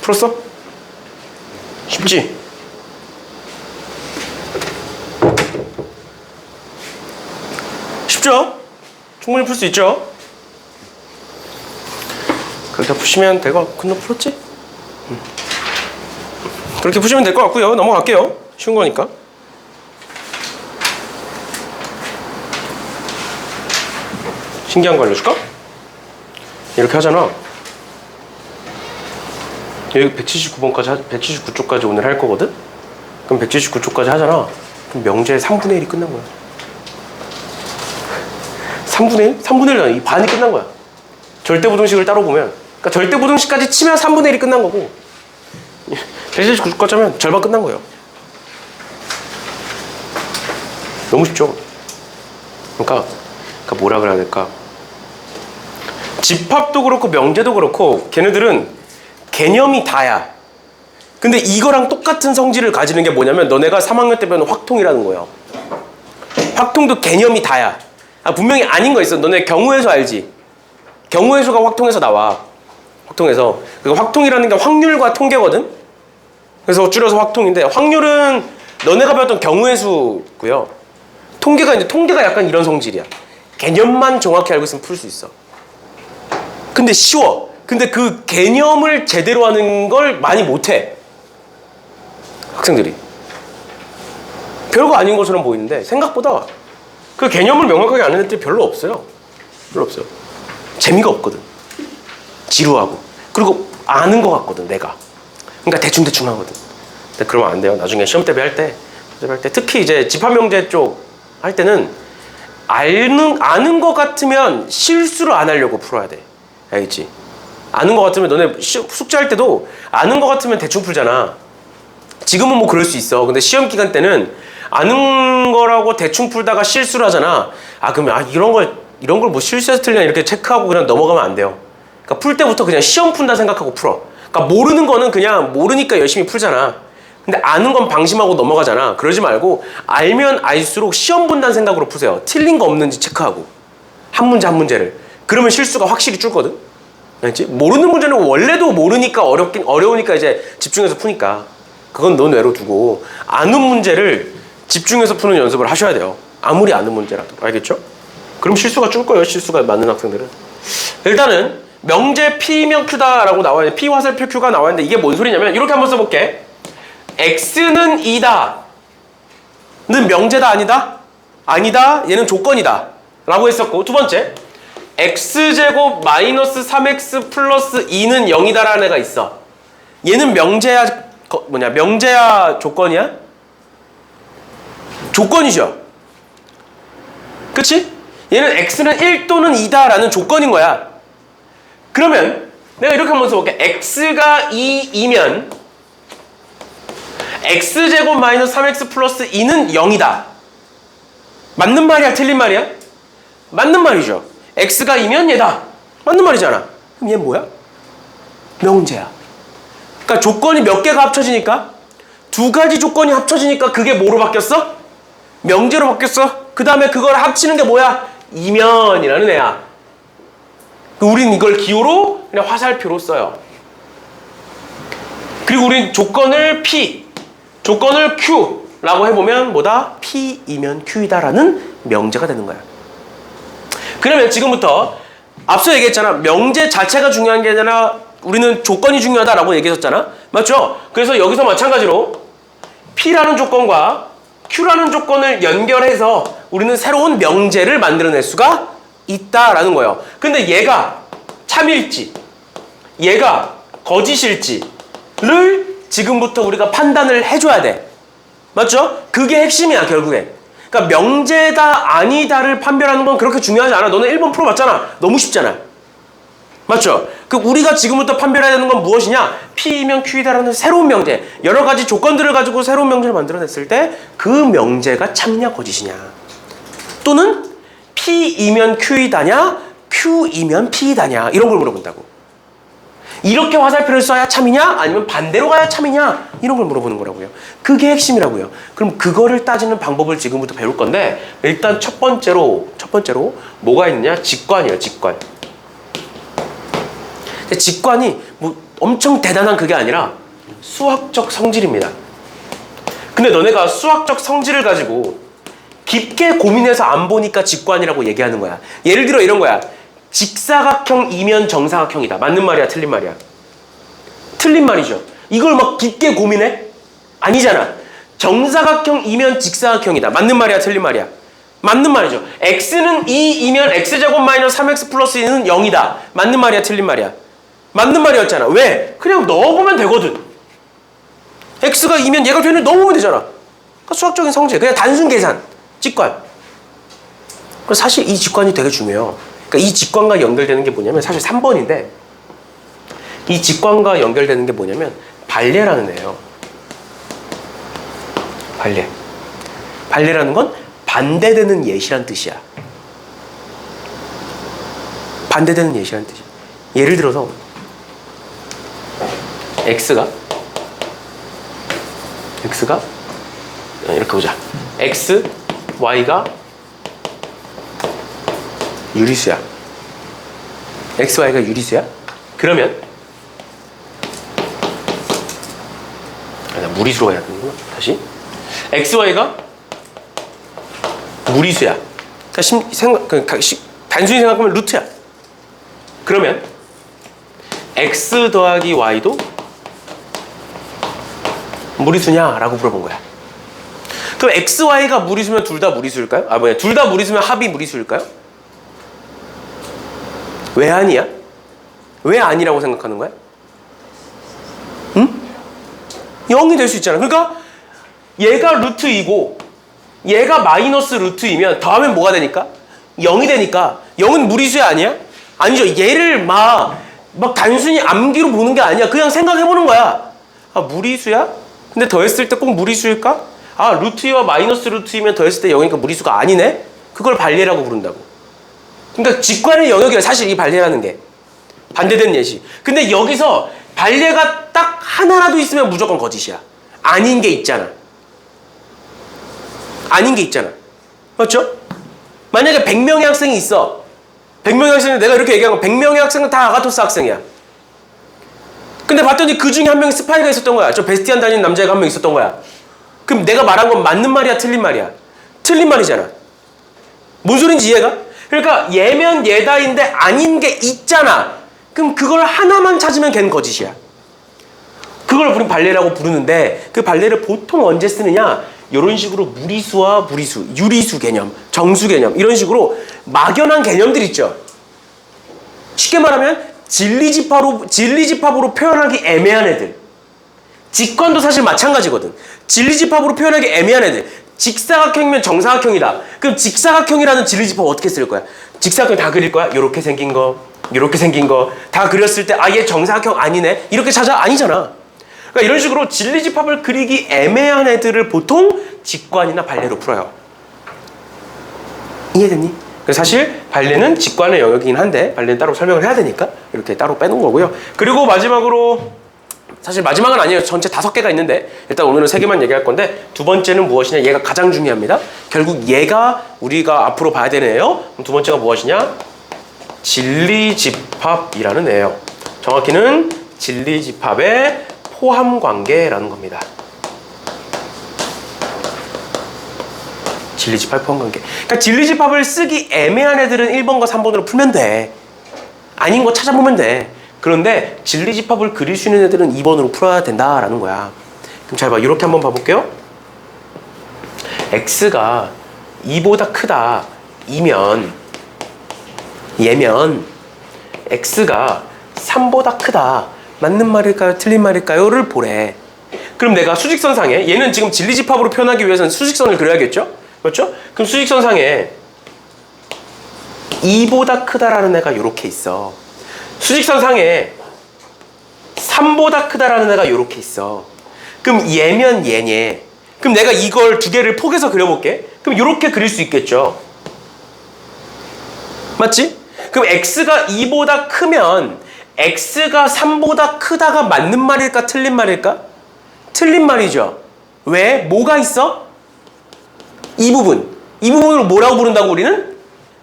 풀었어? 쉽지? 쉽죠? 충분히 풀 수 있죠? 그렇게 푸시면 될 것 같고, 너 풀었지? 그렇게 푸시면 될 것 같고요. 넘어갈게요. 쉬운 거니까. 신기한 거 알려줄까? 이렇게 하잖아. 여기 179번까지 179쪽까지 오늘 할 거거든? 그럼 179쪽까지 하잖아. 그럼 명제의 3분의 1이 끝난 거야. 3분의 1? 3분의 1이 아니야. 이 반이 끝난 거야. 절대부등식을 따로 보면. 그러니까 절대부등식까지 치면 3분의 1이 끝난 거고 179쪽까지 하면 절반 끝난 거예요. 너무 쉽죠? 그러니까 뭐라 그래야 될까? 집합도 그렇고 명제도 그렇고 걔네들은 개념이 다야. 근데 이거랑 똑같은 성질을 가지는 게 뭐냐면 너네가 3학년 때 배우는 확통이라는 거예요. 확통도 개념이 다야. 분명히 아닌 거 있어. 너네 경우에서 알지? 경우에서가 확통에서 나와. 확통에서. 확통이라는 게 확률과 통계거든? 그래서 줄여서 확통인데 확률은 너네가 배웠던 경우의 수고요. 통계가 약간 이런 성질이야. 개념만 정확히 알고 있으면 풀 수 있어. 근데 쉬워. 근데 그 개념을 제대로 하는 걸 많이 못해. 학생들이. 별거 아닌 것처럼 보이는데 생각보다 그 개념을 명확하게 아는 애들이 별로 없어요. 별로 없어요. 재미가 없거든. 지루하고. 그리고 아는 것 같거든, 내가. 그러니까 대충대충 하거든. 근데 그러면 안 돼요. 나중에 시험 대비 할 때 특히 이제 집합명제 쪽 할 때는 아는 것 같으면 실수를 안 하려고 풀어야 돼. 알겠지? 아는 것 같으면 너네 숙제할 때도 아는 것 같으면 대충 풀잖아. 지금은 뭐 그럴 수 있어. 근데 시험 기간 때는 아는 거라고 대충 풀다가 실수를 하잖아. 그러면 이런 걸 뭐 실수해서 틀리나 이렇게 체크하고 그냥 넘어가면 안 돼요. 그러니까 풀 때부터 그냥 시험 푼다 생각하고 풀어. 그러니까 모르는 거는 그냥 모르니까 열심히 풀잖아. 근데 아는 건 방심하고 넘어가잖아. 그러지 말고 알면 알수록 시험 본다는 생각으로 푸세요. 틀린 거 없는지 체크하고 한 문제 한 문제를. 그러면 실수가 확실히 줄거든. 알겠지? 모르는 문제는 원래도 모르니까 어려우니까 이제 집중해서 푸니까 그건 넌 외로 두고 아는 문제를 집중해서 푸는 연습을 하셔야 돼요. 아무리 아는 문제라도. 알겠죠? 그럼 실수가 줄 거예요. 실수가 많은 학생들은. 일단은 명제 P면 Q다 라고 나와있는데 P 화살표 Q가 나와있는데 이게 뭔 소리냐면 이렇게 한번 써볼게. X는 2다 는 명제다 아니다? 아니다. 얘는 조건이다 라고 했었고, 두 번째 X제곱 마이너스 3X 플러스 2는 0이다 라는 애가 있어. 얘는 명제야 명제야 조건이야? 조건이죠. 그치? 얘는 X는 1 또는 2다 라는 조건인 거야. 그러면 내가 이렇게 한번 써볼게. X가 2이면 X제곱 마이너스 3X 플러스 2는 0이다. 맞는 말이야? 틀린 말이야? 맞는 말이죠. X가 2면 얘다. 맞는 말이잖아. 그럼 얘 뭐야? 명제야. 그러니까 조건이 몇 개가 합쳐지니까? 두 가지 조건이 합쳐지니까 그게 뭐로 바뀌었어? 명제로 바뀌었어. 그 다음에 그걸 합치는 게 뭐야? 이면이라는 애야. 우린 이걸 기호로 그냥 화살표로 써요. 그리고 우린 조건을 P, 조건을 Q라고 해보면 뭐다? P이면 Q이다라는 명제가 되는 거야. 그러면 지금부터 앞서 얘기했잖아. 명제 자체가 중요한 게 아니라 우리는 조건이 중요하다라고 얘기했었잖아. 맞죠? 그래서 여기서 마찬가지로 P라는 조건과 Q라는 조건을 연결해서 우리는 새로운 명제를 만들어낼 수가 있다라는 거예요. 근데 얘가 참일지, 얘가 거짓일지를 지금부터 우리가 판단을 해줘야 돼. 맞죠? 그게 핵심이야, 결국에. 그러니까 명제다, 아니다를 판별하는 건 그렇게 중요하지 않아. 너는 1번 풀어봤잖아. 너무 쉽잖아. 맞죠? 그 우리가 지금부터 판별해야 되는 건 무엇이냐? P이면 Q이다라는 새로운 명제, 여러 가지 조건들을 가지고 새로운 명제를 만들어냈을 때 그 명제가 참냐 거짓이냐, 또는 P이면 Q이다냐 Q이면 P이다냐, 이런 걸 물어본다고. 이렇게 화살표를 써야 참이냐 아니면 반대로 가야 참이냐, 이런 걸 물어보는 거라고요. 그게 핵심이라고요. 그럼 그거를 따지는 방법을 지금부터 배울 건데, 일단 첫 번째로 뭐가 있느냐? 직관이에요. 직관. 직관이 뭐 엄청 대단한 그게 아니라 수학적 성질입니다. 근데 너네가 수학적 성질을 가지고 깊게 고민해서 안 보니까 직관이라고 얘기하는 거야. 예를 들어 이런 거야. 직사각형 이면 정사각형이다. 맞는 말이야, 틀린 말이야? 틀린 말이죠. 이걸 막 깊게 고민해? 아니잖아. 정사각형 이면 직사각형이다. 맞는 말이야, 틀린 말이야? 맞는 말이죠. x는 2이면 x제곱 마이너스 3x 플러스 2는 0이다. 맞는 말이야, 틀린 말이야? 맞는 말이었잖아. 왜? 그냥 넣어보면 되거든. x가 2면 얘가 되는 넣어보면 되잖아. 그러니까 수학적인 성질. 그냥 단순 계산. 직관. 그래서 사실 이 직관이 되게 중요해요. 그러니까 이 직관과 연결되는 게 뭐냐면 사실 3번인데 이 직관과 연결되는 게 뭐냐면 발례라는 애예요. 발례. 발례라는 건 반대되는 예시란 뜻이야. 반대되는 예시란 뜻이야. 예를 들어서 x가 이렇게 보자. x, y가 유리수야. x, y가 유리수야? 그러면 나 무리수로 해야 되는구나. 다시 x, y가 무리수야. 단순히 생각하면 루트야. 그러면 x 더하기 y도 무리수냐라고 물어본 거야. 그럼 x, y가 무리수면 둘 다 무리수일까요? 둘 다 무리수면 합이 무리수일까요? 왜 아니야? 왜 아니라고 생각하는 거야? 응? 0이 될 수 있잖아. 그러니까 얘가 루트 2고 얘가 마이너스 루트 2면 더하면 뭐가 되니까? 0이 되니까 0은 무리수야 아니야? 아니죠. 얘를 막 단순히 암기로 보는 게 아니야. 그냥 생각해보는 거야. 아, 무리수야? 근데 더했을 때 꼭 무리수일까? 아, 루트 2와 마이너스 루트 2면 더했을 때 0이니까 무리수가 아니네? 그걸 발례라고 부른다고. 그러니까 직관의 영역이야. 사실 이 발례라는 게. 반대되는 예시. 근데 여기서 발례가 딱 하나라도 있으면 무조건 거짓이야. 아닌 게 있잖아. 아닌 게 있잖아. 맞죠? 만약에 100명의 학생이 있어. 100명의 학생은 내가 이렇게 얘기한 거 100명의 학생은 다 아가토스 학생이야. 근데 봤더니 그 중에 한 명이 스파이가 있었던 거야. 저 베스티안 다니는 남자애가 한 명 있었던 거야. 그럼 내가 말한 건 맞는 말이야, 틀린 말이야? 틀린 말이잖아. 뭔 소린지 이해가? 그러니까 얘면 얘다인데 아닌 게 있잖아. 그럼 그걸 하나만 찾으면 걔는 거짓이야. 그걸 우린 발례라고 부르는데 그 발례를 보통 언제 쓰느냐? 이런 식으로 무리수와 무리수, 유리수 개념, 정수 개념 이런 식으로 막연한 개념들 있죠. 쉽게 말하면 진리집합으로 표현하기 애매한 애들. 직관도 사실 마찬가지거든. 진리집합으로 표현하기 애매한 애들. 직사각형이면 정사각형이다. 그럼 직사각형이라는 진리집합 어떻게 쓸 거야? 직사각형 다 그릴 거야? 요렇게 생긴 거, 요렇게 생긴 거 다 그렸을 때 얘 정사각형 아니네? 이렇게 찾아? 아니잖아. 그러니까 이런 식으로 진리집합을 그리기 애매한 애들을 보통 직관이나 발례로 풀어요. 이해됐니? 그래서 사실 발례는 직관의 영역이긴 한데 발례는 따로 설명을 해야 되니까 이렇게 따로 빼놓은 거고요. 그리고 마지막으로 사실 마지막은 아니에요. 전체 5개가 있는데 일단 오늘은 3개만 얘기할 건데 두 번째는 무엇이냐? 얘가 가장 중요합니다. 결국 얘가 우리가 앞으로 봐야 되는 애예요. 그럼 두 번째가 무엇이냐? 진리집합이라는 애예요. 정확히는 진리집합의 포함관계라는 겁니다. 진리집합 포함관계. 그러니까 진리집합을 쓰기 애매한 애들은 1번과 3번으로 풀면 돼. 아닌 거 찾아보면 돼. 그런데 진리집합을 그릴 수 있는 애들은 2번으로 풀어야 된다라는 거야. 그럼 잘 봐. 이렇게 한번 봐볼게요. x가 2보다 크다. 이면 얘면 x가 3보다 크다. 맞는 말일까요? 틀린 말일까요? 를 보래. 그럼 내가 수직선상에 얘는 지금 진리집합으로 표현하기 위해서는 수직선을 그려야겠죠? 그렇죠? 그럼 수직선상에 2보다 크다라는 애가 이렇게 있어. 수직선상에 3보다 크다라는 애가 이렇게 있어. 그럼 얘면 얘네. 그럼 내가 이걸 두 개를 포개서 그려볼게. 그럼 이렇게 그릴 수 있겠죠? 맞지? 그럼 x가 2보다 크면 x가 3보다 크다가 맞는 말일까? 틀린 말일까? 틀린 말이죠. 왜? 뭐가 있어? 이 부분을 뭐라고 부른다고 우리는?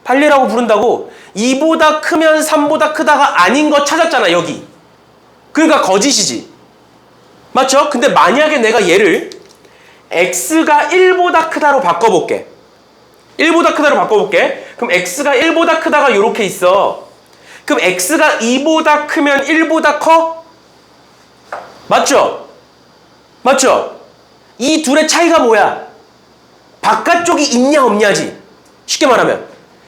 발례라고 부른다고. 2보다 크면 3보다 크다가 아닌 거 찾았잖아. 여기 그러니까 거짓이지. 맞죠? 근데 만약에 내가 얘를 x가 1보다 크다로 바꿔볼게. 1보다 크다로 바꿔볼게. 그럼 x가 1보다 크다가 이렇게 있어. 그럼 x가 2보다 크면 1보다 커? 맞죠? 맞죠? 이 둘의 차이가 뭐야? 바깥쪽이 있냐 없냐지. 쉽게 말하면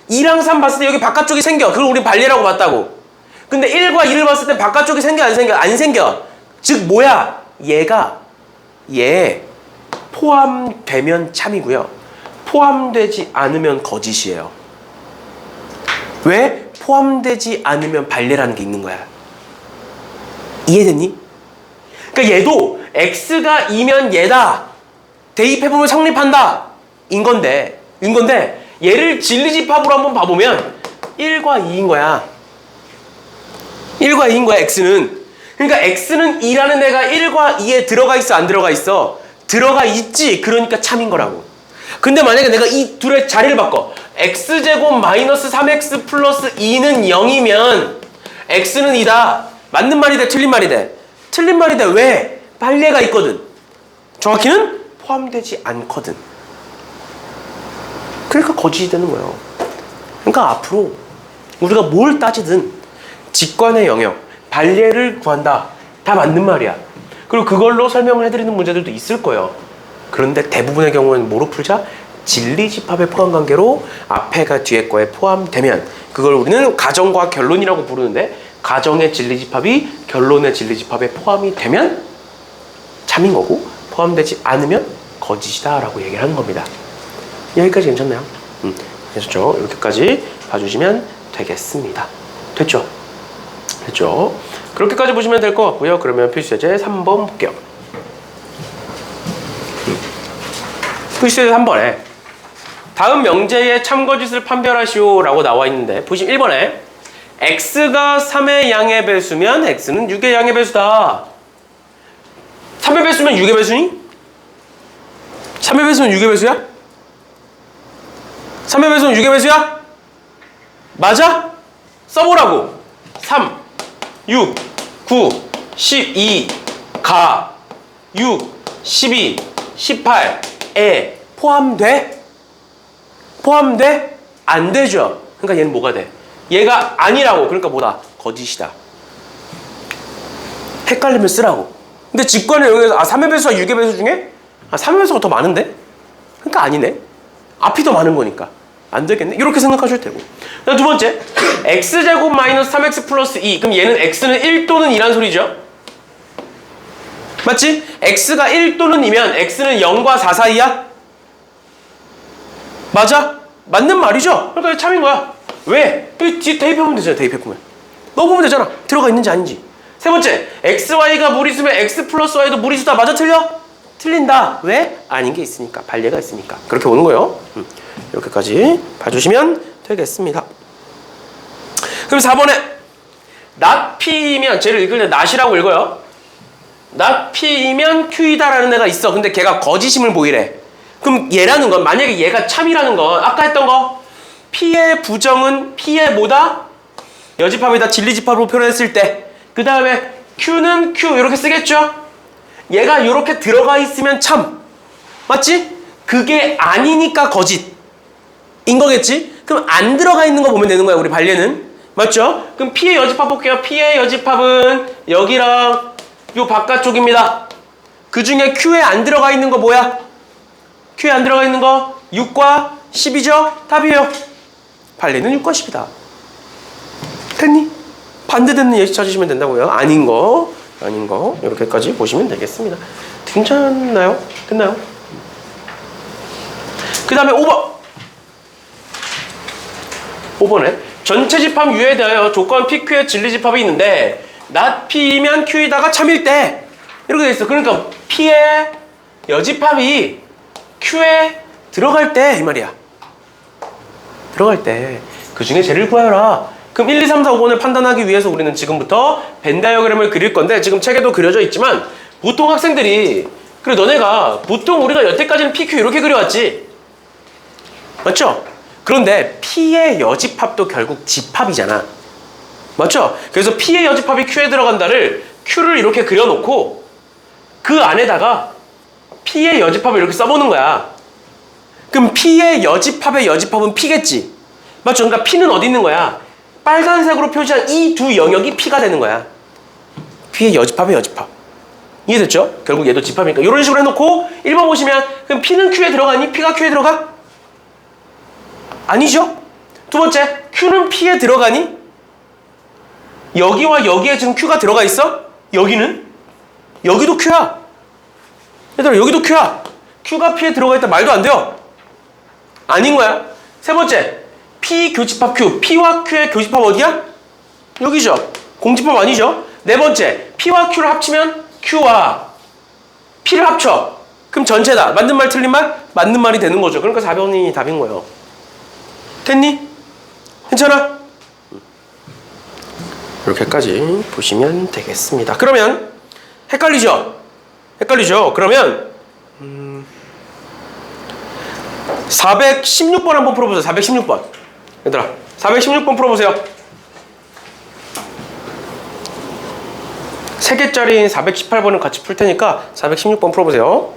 2랑 3 봤을 때 여기 바깥쪽이 생겨. 그걸 우리 발리라고 봤다고. 근데 1과 2를 봤을 때 바깥쪽이 생겨 안 생겨? 안 생겨. 즉 뭐야? 얘 포함되면 참이고요. 포함되지 않으면 거짓이에요. 왜? 포함되지 않으면 발레라는 게 있는 거야. 이해됐니? 그러니까 얘도 x가 2면 얘다. 대입해보면 성립한다. 인 건데 얘를 진리집합으로 한번 봐보면 1과 2인 거야. 1과 2인 거야, x는. 그러니까 x는 2라는 애가 1과 2에 들어가 있어, 안 들어가 있어? 들어가 있지. 그러니까 참인 거라고. 근데 만약에 내가 이 둘의 자리를 바꿔. x제곱 마이너스 3x 플러스 2는 0이면 x는 2다. 맞는 말이 돼? 틀린 말이 돼? 틀린 말이 돼. 왜? 발레가 있거든. 정확히는 포함되지 않거든. 그러니까 거짓이 되는 거예요. 그러니까 앞으로 우리가 뭘 따지든 직관의 영역, 발레를 구한다. 다 맞는 말이야. 그리고 그걸로 설명을 해드리는 문제들도 있을 거예요. 그런데 대부분의 경우는 뭐로 풀자? 진리집합의 포함관계로 앞에가 뒤에 거에 포함되면 그걸 우리는 가정과 결론이라고 부르는데 가정의 진리집합이 결론의 진리집합에 포함이 되면 참인 거고 포함되지 않으면 거짓이다 라고 얘기를 하는 겁니다. 여기까지 괜찮나요? 됐죠? 이렇게까지 봐주시면 되겠습니다. 됐죠? 됐죠? 그렇게까지 보시면 될 것 같고요. 그러면 필수예제 3번 볼게요. 필수예제 3번에 다음 명제의 참거짓을 판별하시오 라고 나와 있는데 보시면 1번에 x가 3의 양의 배수면 x는 6의 양의 배수다. 3의 배수면 6의 배수니? 3의 배수면 6의 배수야? 3의 배수는 6의 배수야? 맞아? 써보라고. 3, 6, 9, 12, 가, 6, 12, 18에 포함돼? 포함돼? 안 되죠. 그러니까 얘는 뭐가 돼? 얘가 아니라고. 그러니까 뭐다? 거짓이다. 헷갈리면 쓰라고. 근데 직관의 영역에서 3의 배수와 6의 배수 중에 3의 배수가 더 많은데? 그러니까 아니네. 앞이 더 많은 거니까. 안 되겠네? 이렇게 생각하셔도 되고. 두 번째, x제곱 마이너스 3x 플러스 2. 그럼 얘는 x는 1 또는 2란 소리죠? 맞지? x가 1 또는 2면 x는 0과 4 사이야? 맞아? 맞는 말이죠? 그러니까 참인 거야. 왜? 여기 대입해보면 되잖아. 대입해보면 넣어보면 되잖아. 들어가 있는지 아닌지. 세 번째, xy가 무리수면 x 플러스 y도 무리수다. 맞아? 틀려? 틀린다. 왜? 아닌 게 있으니까. 발례가 있으니까. 그렇게 오는 거예요. 이렇게까지 봐주시면 되겠습니다. 그럼 4번에 not p이면 쟤를 읽을 때 not이라고 읽어요. not p이면 q이다라는 애가 있어. 근데 걔가 거짓임을 보이래. 그럼 얘라는 건 만약에 얘가 참이라는 건 아까 했던 거 p의 부정은 p의 뭐다? 여집합이다. 진리집합으로 표현했을 때 그 다음에 q는 q 이렇게 쓰겠죠? 얘가 이렇게 들어가 있으면 참. 맞지? 그게 아니니까 거짓인 거겠지? 그럼 안 들어가 있는 거 보면 되는 거야. 우리 발례는. 맞죠? 그럼 P의 여집합 볼게요. P의 여집합은 여기랑 요 바깥쪽입니다. 그 중에 Q에 안 들어가 있는 거 뭐야? Q에 안 들어가 있는 거 6과 10이죠? 답이에요. 발례는 6과 10이다. 됐니? 반대되는 예시 찾으시면 된다고요. 아닌 거 이렇게까지 보시면 되겠습니다. 괜찮나요? 됐나요? 그 다음에 5번에 전체 집합 U에 대하여 조건 PQ의 진리집합이 있는데 not P이면 Q이다가 참일 때 이렇게 돼 있어. 그러니까 P의 여집합이 Q에 들어갈 때 이 말이야. 들어갈 때 그 중에 쟤를 구하여라. 그럼 1, 2, 3, 4, 5번을 판단하기 위해서 우리는 지금부터 벤 다이어그램을 그릴 건데 지금 책에도 그려져 있지만 보통 학생들이 그래 너네가 보통 우리가 여태까지는 PQ 이렇게 그려왔지. 맞죠? 그런데 P의 여집합도 결국 집합이잖아. 맞죠? 그래서 P의 여집합이 Q에 들어간다를 Q를 이렇게 그려놓고 그 안에다가 P의 여집합을 이렇게 써보는 거야. 그럼 P의 여집합의 여집합은 P겠지. 맞죠? 그러니까 P는 어디 있는 거야? 빨간색으로 표시한 이 두 영역이 P가 되는 거야. P의 여집합의 여집합. 이해됐죠? 결국 얘도 집합이니까 이런 식으로 해놓고 1번 보시면 그럼 P는 Q에 들어가니? P가 Q에 들어가? 아니죠? 두 번째, Q는 P에 들어가니? 여기와 여기에 지금 Q가 들어가 있어? 여기는? 여기도 Q야. 얘들아 여기도 Q야. Q가 P에 들어가 있다 말도 안 돼요. 아닌 거야. 세 번째, P 교집합 Q. P와 Q의 교집합 어디야? 여기죠. 공집합 아니죠? 네 번째, P와 Q를 합치면 Q와 P를 합쳐. 그럼 전체다. 맞는 말 틀린 말? 맞는 말이 되는 거죠. 그러니까 4번이 답인 거예요. 됐니? 괜찮아? 이렇게까지 보시면 되겠습니다. 그러면 헷갈리죠? 헷갈리죠? 그러면 416번 한번 풀어보세요. 416번. 얘들아 416번 풀어보세요. 3개짜리인 418번을 같이 풀 테니까 416번 풀어보세요.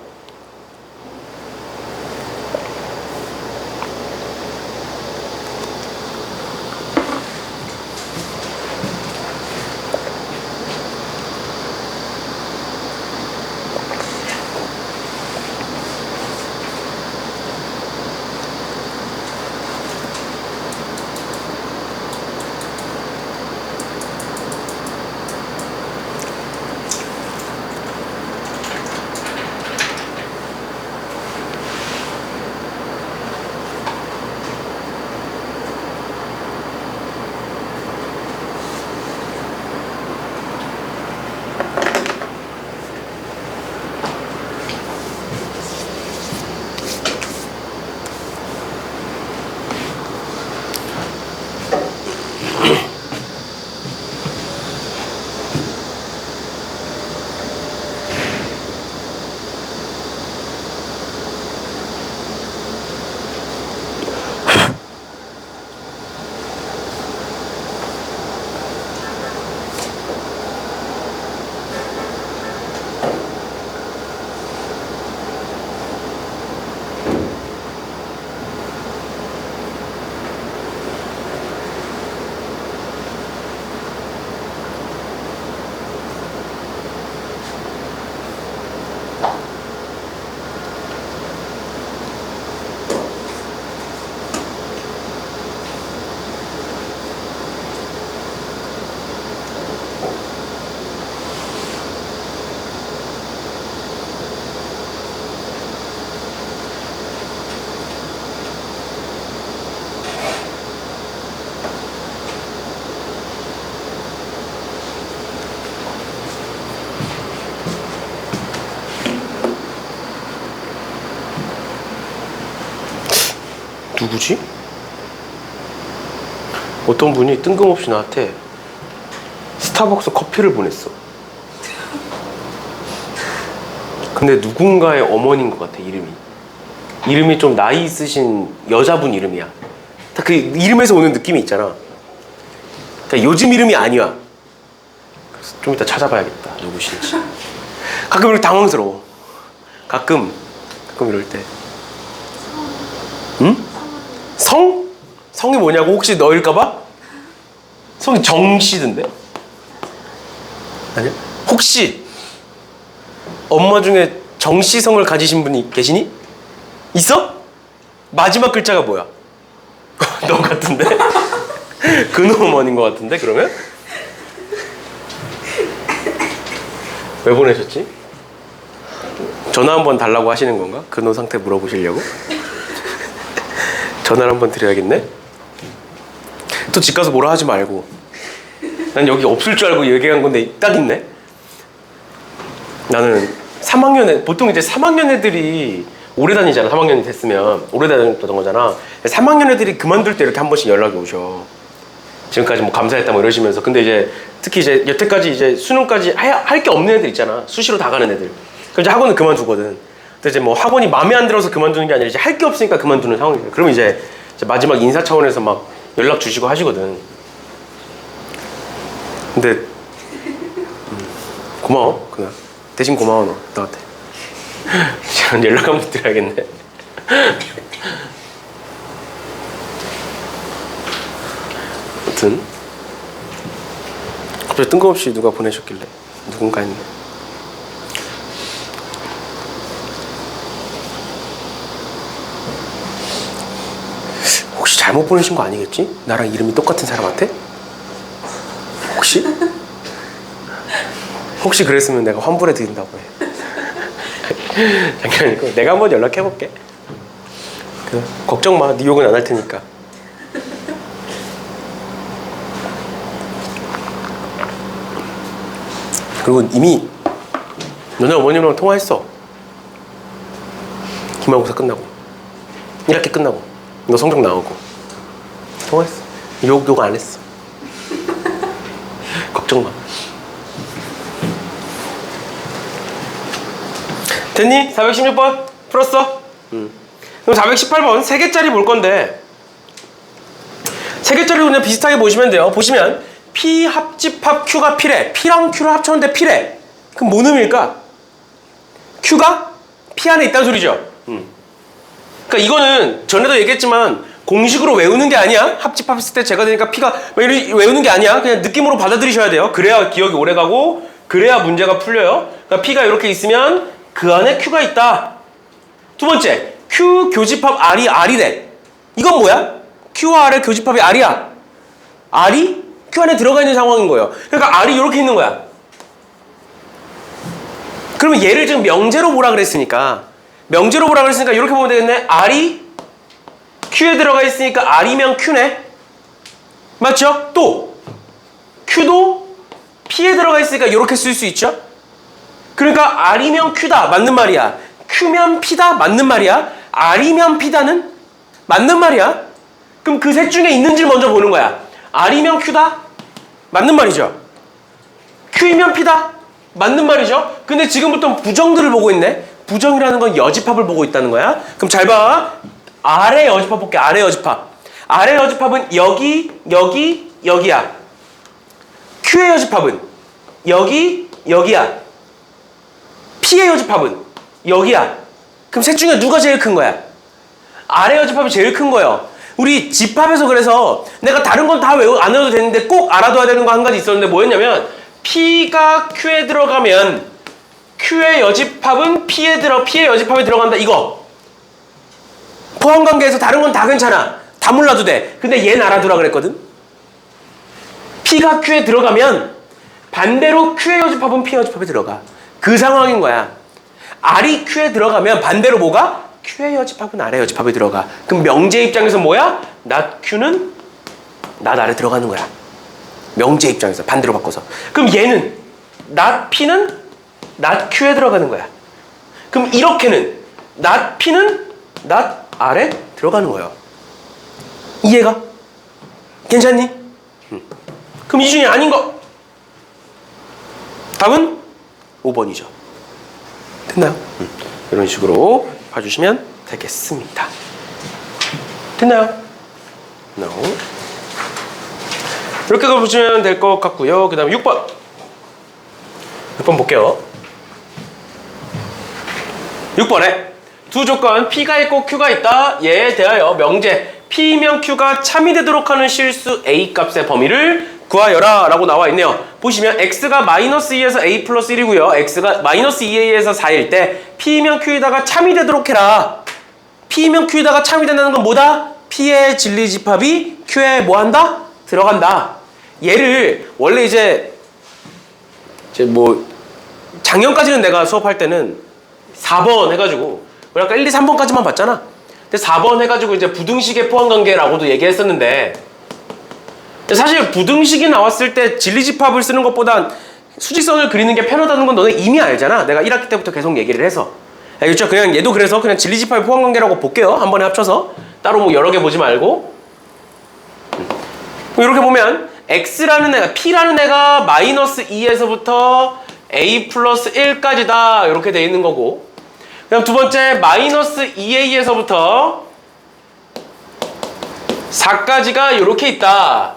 누구지? 어떤 분이 뜬금없이 나한테 스타벅스 커피를 보냈어. 근데 누군가의 어머니인 것 같아. 이름이 좀 나이 있으신 여자분 이름이야. 그 이름에서 오는 느낌이 있잖아. 그러니까 요즘 이름이 아니야. 그래서 좀 이따 찾아봐야겠다. 누구신지. 가끔 이렇게 당황스러워. 가끔 이럴 때. 응? 성? 성이 뭐냐고 혹시 너일까봐? 성이 정씨던데? 아니야? 혹시 엄마 중에 정씨 성을 가지신 분이 계시니? 있어? 마지막 글자가 뭐야? 너 같은데? 근호어머니인 것 같은데 그러면? 왜 보내셨지? 전화 한번 달라고 하시는 건가? 근호 상태 물어보시려고? 전화를 한번 드려야겠네? 또 집 가서 뭐라 하지 말고. 난 여기 없을 줄 알고 얘기한 건데 딱 있네? 나는 3학년에 보통 이제 3학년 애들이 오래 다니잖아. 3학년이 됐으면 오래 다녔던 거잖아. 3학년 애들이 그만둘 때 이렇게 한 번씩 연락이 오셔. 지금까지 뭐 감사했다 뭐 이러시면서. 근데 이제 특히 이제 여태까지 이제 수능까지 할 게 없는 애들 있잖아. 수시로 다 가는 애들. 그럼 이제 학원은 그만두거든. 근데 이제 뭐 학원이 마음에 안 들어서 그만두는 게 아니라 이제 할 게 없으니까 그만두는 상황이에요. 그러면 이제 마지막 인사 차원에서 막 연락 주시고 하시거든. 근데 고마워 그냥 대신 고마워 너한테. 연락 한번 드려야겠네. 아무튼 갑자기 뜬금없이 누가 보내셨길래 누군가 했네. 혹시 잘못 보내신 거 아니겠지? 나랑 이름이 똑같은 사람한테? 혹시 그랬으면 내가 환불해 드린다고 해. 장난이고 내가 한번 연락해 볼게. 걱정 마, 네 욕은 안 할 테니까. 그리고 이미 너네 어머님이랑 통화했어. 기말고사 끝나고 1학기 끝나고 너 성적 나오고 통화했어. 욕 안 했어. 걱정 마. 됐니? 416번 풀었어? 그럼 418번 3개짜리 볼 건데 3개짜리 그냥 비슷하게 보시면 돼요. 보시면 P 합집합 Q가 P래. P랑 Q를 합쳤는데 P래. 그럼 뭔 의미일까? Q가 P 안에 있다는 소리죠. 그러니까 이거는 전에도 얘기했지만 공식으로 외우는 게 아니야. 합집합했을 때 제가 되니까 P가 외우는 게 아니야. 그냥 느낌으로 받아들이셔야 돼요. 그래야 기억이 오래 가고 그래야 문제가 풀려요. 그러니까 P가 이렇게 있으면 그 안에 Q가 있다. 두 번째, Q 교집합 R이 R이래. 이건 뭐야? Q와 R의 교집합이 R이야. R이 Q 안에 들어가 있는 상황인 거예요. 그러니까 R이 이렇게 있는 거야. 그러면 얘를 지금 명제로 보라 그랬으니까 이렇게 보면 되겠네. R이 Q에 들어가 있으니까 R이면 Q네. 맞죠? 또 Q도 P에 들어가 있으니까 이렇게 쓸 수 있죠? 그러니까 R이면 Q다. 맞는 말이야. Q면 P다. 맞는 말이야. R이면 P다는 맞는 말이야. 그럼 그 셋 중에 있는지를 먼저 보는 거야. R이면 Q다. 맞는 말이죠. Q이면 P다. 맞는 말이죠. 근데 지금부터 부정들을 보고 있네. 부정이라는 건 여집합을 보고 있다는 거야. 그럼 잘 봐. R의 여집합 볼게. R의 여집합. R의 여집합은 여기, 여기, 여기야. Q의 여집합은 여기, 여기야. P의 여집합은 여기야. 그럼 셋 중에 누가 제일 큰 거야? R의 여집합이 제일 큰 거예요. 우리 집합에서 그래서 내가 다른 건 다 안 외워도 되는데 꼭 알아둬야 되는 거 한 가지 있었는데 뭐였냐면 P가 Q에 들어가면 Q의 여집합은 P의 여집합에 들어간다. 이거 포함관계에서 다른 건 다 괜찮아. 다 몰라도 돼. 근데 얘는 알아두라 그랬거든. P가 Q에 들어가면 반대로 Q의 여집합은 P의 여집합에 들어가. 그 상황인 거야. R이 Q에 들어가면 반대로 뭐가? Q의 여집합은 R의 여집합에 들어가. 그럼 명제 입장에서 뭐야? not Q는 not R에 들어가는 거야. 명제 입장에서 반대로 바꿔서. 그럼 얘는 not P는 not Q에 들어가는 거야. 그럼 이렇게는 not P는 not R에 들어가는 거예요. 이해가? 괜찮니? 그럼 이 중에 아닌 거. 답은 5번이죠. 됐나요? 이런 식으로 봐주시면 되겠습니다. 됐나요? No. 이렇게 보시면 될 것 같고요. 그 다음에 6번. 6번 볼게요. 6번에 두 조건 P가 있고 Q가 있다. 얘에 대하여 명제 P면 Q가 참이 되도록 하는 실수 A 값의 범위를 구하여라 라고 나와 있네요. 보시면 X가 마이너스 2에서 A 플러스 1이고요. X가 마이너스 2A에서 4일 때 P면 Q에다가 참이 되도록 해라. P면 Q에다가 참이 된다는 건 뭐다? P의 진리집합이 Q에 뭐 한다? 들어간다. 얘를 원래 이제 뭐 작년까지는 내가 수업할 때는 4번 해가지고 아까 1, 2, 3번까지만 봤잖아. 근데 4번 해가지고 이제 부등식의 포함관계라고도 얘기했었는데 사실 부등식이 나왔을 때 진리집합을 쓰는 것보단 수직선을 그리는 게 편하다는 건 너네 이미 알잖아. 내가 1학기 때부터 계속 얘기를 해서. 알겠죠? 그냥 얘도 그래서 그냥 진리집합의 포함관계라고 볼게요. 한 번에 합쳐서. 따로 뭐 여러 개 보지 말고. 이렇게 보면 X라는 애가, P라는 애가 마이너스 2에서부터 A 플러스 1까지다. 이렇게 돼 있는 거고. 그다음 두 번째 마이너스 2A에서부터 4까지가 이렇게 있다.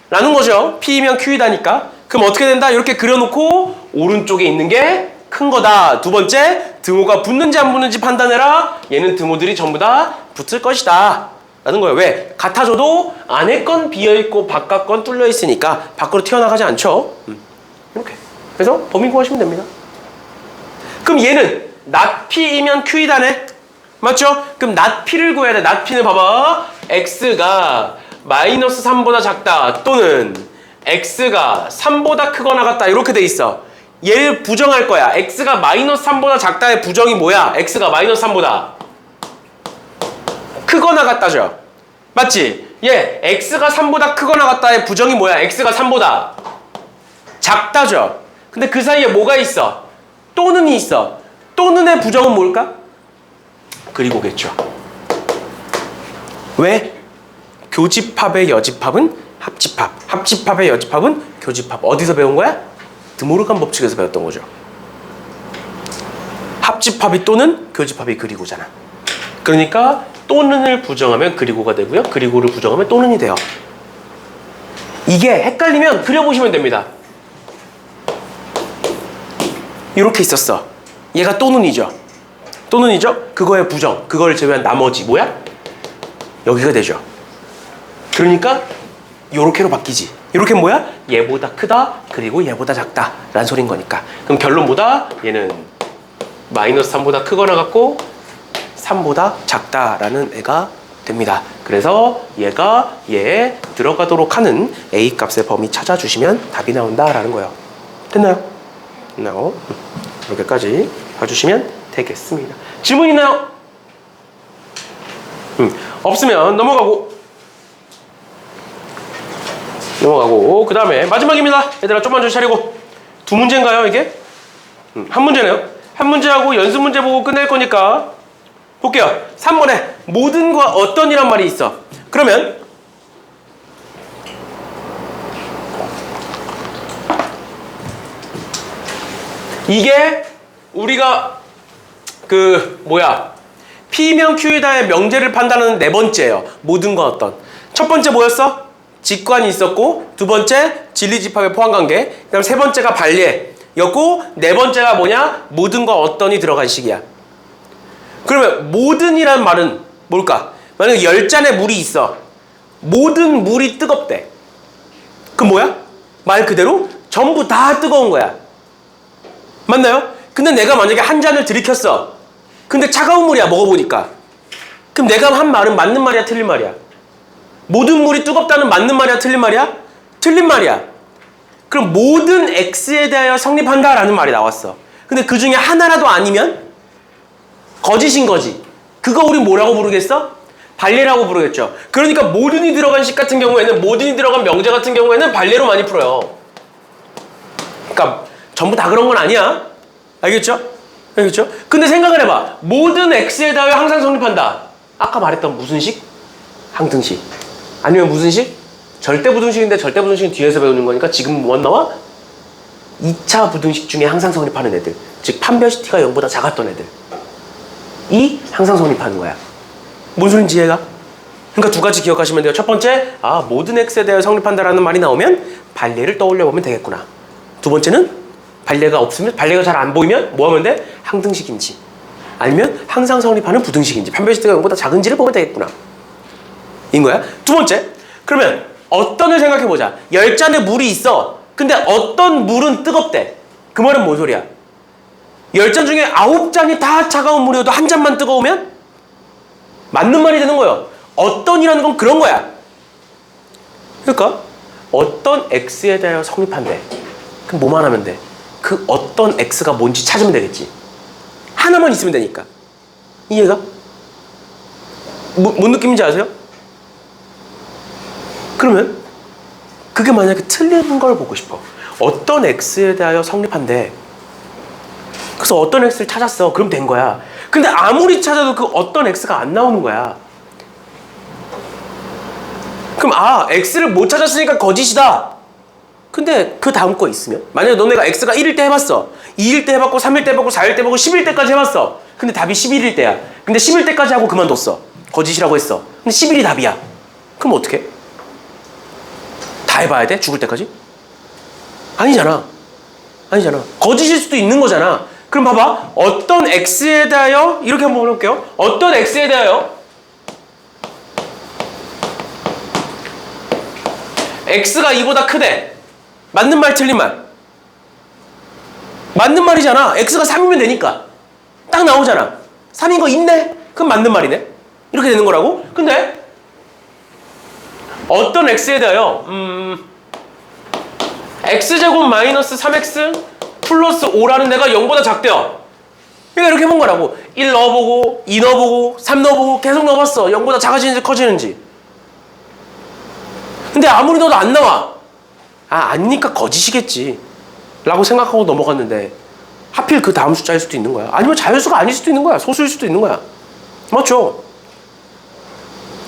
라는 거죠. P면 Q이다니까. 그럼 어떻게 된다? 이렇게 그려놓고 오른쪽에 있는 게 큰 거다. 두 번째, 등호가 붙는지 안 붙는지 판단해라. 얘는 등호들이 전부 다 붙을 것이다. 라는 거예요. 왜? 같아져도 안에 건 비어있고 바깥 건 뚫려 있으니까 밖으로 튀어나가지 않죠. 이렇게. 그래서 범위 구하시면 됩니다. 그럼 얘는 not P이면 Q이다네. 맞죠? 그럼 not P를 구해야 돼. not P는 봐봐. X가 마이너스 3보다 작다. 또는 X가 3보다 크거나 같다. 이렇게 돼 있어. 얘를 부정할 거야. X가 마이너스 3보다 작다의 부정이 뭐야? X가 마이너스 3보다 크거나 같다죠. 맞지? 얘 X가 3보다 크거나 같다의 부정이 뭐야? X가 3보다 작다죠. 근데 그 사이에 뭐가 있어? 또는이 있어. 또는의 부정은 뭘까? 그리고겠죠. 왜? 교집합의 여집합은 합집합, 합집합의 여집합은 교집합. 어디서 배운 거야? 드모르간 법칙에서 배웠던 거죠. 합집합이 또는, 교집합이 그리고잖아. 그러니까 또는을 부정하면 그리고가 되고요. 그리고를 부정하면 또는이 돼요. 이게 헷갈리면 그려보시면 됩니다. 이렇게 있었어. 얘가 또는이죠. 또는이죠? 그거의 부정, 그걸 제외한 나머지 뭐야? 여기가 되죠. 그러니까 요렇게로 바뀌지. 요렇게 뭐야? 얘보다 크다, 그리고 얘보다 작다 라는 소린 거니까. 그럼 결론보다 얘는 마이너스 3보다 크거나 같고 3보다 작다라는 애가 됩니다. 그래서 얘가 얘에 들어가도록 하는 A 값의 범위 찾아주시면 답이 나온다라는 거예요. 됐나요? 됐나요? 이렇게까지 봐주시면 되겠습니다. 질문 있나요? 없으면 넘어가고 그 다음에 마지막입니다. 얘들아 좀만 정신 차리고. 두 문제인가요 이게? 한 문제네요. 한 문제하고 연습 문제 보고 끝낼 거니까 볼게요. 3번에 모든과 어떤이란 말이 있어. 그러면 이게 우리가 P면 Q이다의 명제를 판단하는 네 번째예요. 모든과 어떤. 첫 번째 뭐였어? 직관이 있었고, 두 번째 진리집합의 포함관계, 그 다음 세 번째가 반례였고, 네 번째가 뭐냐? 모든과 어떤이 들어간 식이야. 그러면 모든이란 말은 뭘까? 만약에 10잔의 물이 있어. 모든 물이 뜨겁대. 그럼 뭐야? 말 그대로 전부 다 뜨거운 거야. 맞나요? 근데 내가 만약에 한 잔을 들이켰어. 근데 차가운 물이야, 먹어보니까. 그럼 내가 한 말은 맞는 말이야, 틀린 말이야? 모든 물이 뜨겁다는 맞는 말이야, 틀린 말이야? 틀린 말이야. 그럼 모든 X에 대하여 성립한다라는 말이 나왔어. 근데 그 중에 하나라도 아니면 거짓인 거지. 그거 우리 뭐라고 부르겠어? 반례라고 부르겠죠. 그러니까 모든이 들어간 식 같은 경우에는, 모든이 들어간 명제 같은 경우에는 반례로 많이 풀어요. 그러니까 전부 다 그런 건 아니야. 알겠죠? 알겠죠? 근데 생각을 해봐. 모든 X에 대하여 항상 성립한다. 아까 말했던 무슨 식? 항등식. 아니면 무슨 식? 절대부등식인데 절대부등식은 뒤에서 배우는 거니까 지금 뭐 나와? 2차 부등식 중에 항상 성립하는 애들. 즉 판별식 t가 0보다 작았던 애들. 이 항상 성립하는 거야. 뭔 소린지 이해가? 그러니까 두 가지 기억하시면 돼요. 첫 번째, 모든 X에 대하여 성립한다라는 말이 나오면 반례를 떠올려 보면 되겠구나. 두 번째는 반례가 없으면, 반례가 잘 안 보이면 뭐 하면 돼? 항등식인지 아니면 항상 성립하는 부등식인지, 판별식 t가 0보다 작은지를 보면 되겠구나. 인 거야. 두 번째, 그러면 어떤을 생각해 보자. 10잔의 물이 있어. 근데 어떤 물은 뜨겁대. 그 말은 뭔 소리야? 10잔 중에 9잔이 다 차가운 물이어도 한 잔만 뜨거우면 맞는 말이 되는 거예요. 어떤이라는 건 그런 거야. 그러니까 어떤 X에 대하여 성립한대. 그럼 뭐만 하면 돼? 그 어떤 X가 뭔지 찾으면 되겠지. 하나만 있으면 되니까. 이해가? 뭔 느낌인지 아세요? 그러면 그게 만약에 틀린 걸 보고 싶어. 어떤 X에 대하여 성립한대. 그래서 어떤 X를 찾았어. 그럼 된 거야. 근데 아무리 찾아도 그 어떤 X가 안 나오는 거야. 그럼 X를 못 찾았으니까 거짓이다. 근데 그 다음 거 있으면, 만약에 너네가 X가 1일 때 해봤어. 2일 때 해봤고 3일 때 해봤고 4일 때 해봤고 10일 때까지 해봤어. 근데 답이 11일 때야. 근데 10일 때까지 하고 그만뒀어. 거짓이라고 했어. 근데 10일이 답이야. 그럼 어떡해? 다 해봐야 돼? 죽을 때까지? 아니잖아. 아니잖아. 거짓일 수도 있는 거잖아. 그럼 봐봐. 어떤 x에 대하여 이렇게 한번 해볼게요. 어떤 x에 대하여 x가 2보다 크대. 맞는 말 틀린 말? 맞는 말이잖아. x가 3이면 되니까. 딱 나오잖아. 3인 거 있네? 그럼 맞는 말이네. 이렇게 되는 거라고? 근데 어떤 x에 대하여 x제곱 마이너스 3x 플러스 5라는 데가 0보다 작대요. 그러니까 이렇게 해본 거라고. 1 넣어보고 2 넣어보고 3 넣어보고 계속 넣어봤어. 0보다 작아지는지 커지는지. 근데 아무리 넣어도 안 나와. 아, 아니니까 거짓이겠지 라고 생각하고 넘어갔는데 하필 그 다음 숫자일 수도 있는 거야. 아니면 자연수가 아닐 수도 있는 거야. 소수일 수도 있는 거야. 맞죠?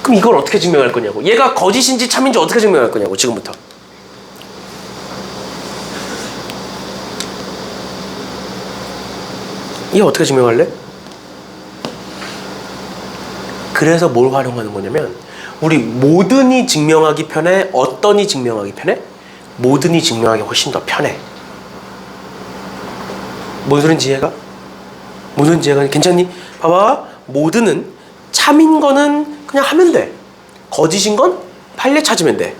그럼 이걸 어떻게 증명할 거냐고. 얘가 거짓인지 참인지 어떻게 증명할 거냐고. 지금부터. 얘 어떻게 증명할래? 그래서 뭘 활용하는 거냐면 우리 모든이 증명하기 편해? 어떤이 증명하기 편해? 모든이 증명하기 훨씬 더 편해. 뭔 소린지 이해가? 뭔 소린지 이해가? 괜찮니? 봐봐. 모든은 참인 거는 그냥 하면 돼. 거짓인 건 판례 찾으면 돼.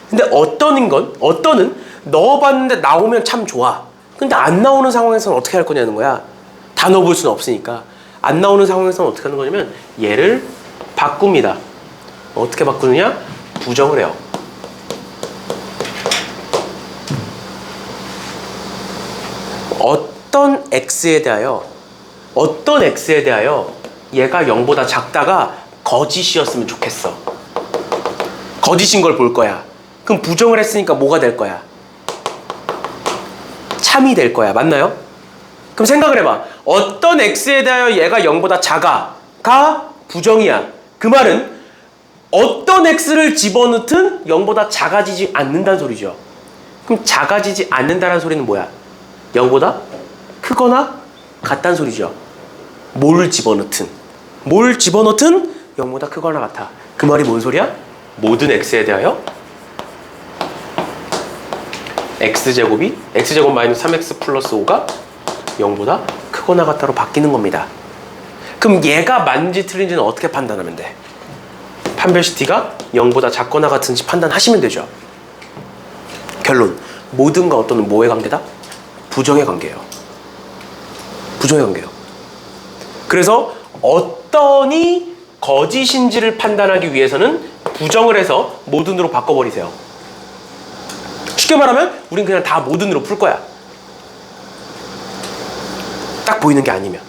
근데 어떤은 넣어봤는데 나오면 참 좋아. 근데 안 나오는 상황에서는 어떻게 할 거냐는 거야. 다 넣어볼 수는 없으니까. 안 나오는 상황에서는 어떻게 하는 거냐면 얘를 바꿉니다. 어떻게 바꾸느냐? 부정을 해요. 어떤 x에 대하여 얘가 0보다 작다가 거짓이었으면 좋겠어. 거짓인 걸 볼 거야. 그럼 부정을 했으니까 뭐가 될 거야? 참이 될 거야. 맞나요? 그럼 생각을 해봐. 어떤 x에 대하여 얘가 0보다 작아가 부정이야. 그 말은 어떤 x를 집어넣든 0보다 작아지지 않는다는 소리죠. 그럼 작아지지 않는다는 소리는 뭐야? 0보다 크거나 같다는 소리죠. 뭘 집어넣든 0보다 크거나 같아. 그 말이 뭔 소리야? 모든 x에 대하여 x제곱 마이너스 3x 플러스 5가 0보다 크거나 같다로 바뀌는 겁니다. 그럼 얘가 맞는지 틀린지는 어떻게 판단하면 돼? 판별식 t가 0보다 작거나 같은지 판단하시면 되죠. 결론. 모든과 어떤은 뭐의 관계다? 부정의 관계예요. 부정의 관계예요. 그래서 어떤이 거짓인지를 판단하기 위해서는 부정을 해서 모든으로 바꿔버리세요. 쉽게 말하면 우린 그냥 다 모든으로 풀 거야. 딱 보이는 게 아니면.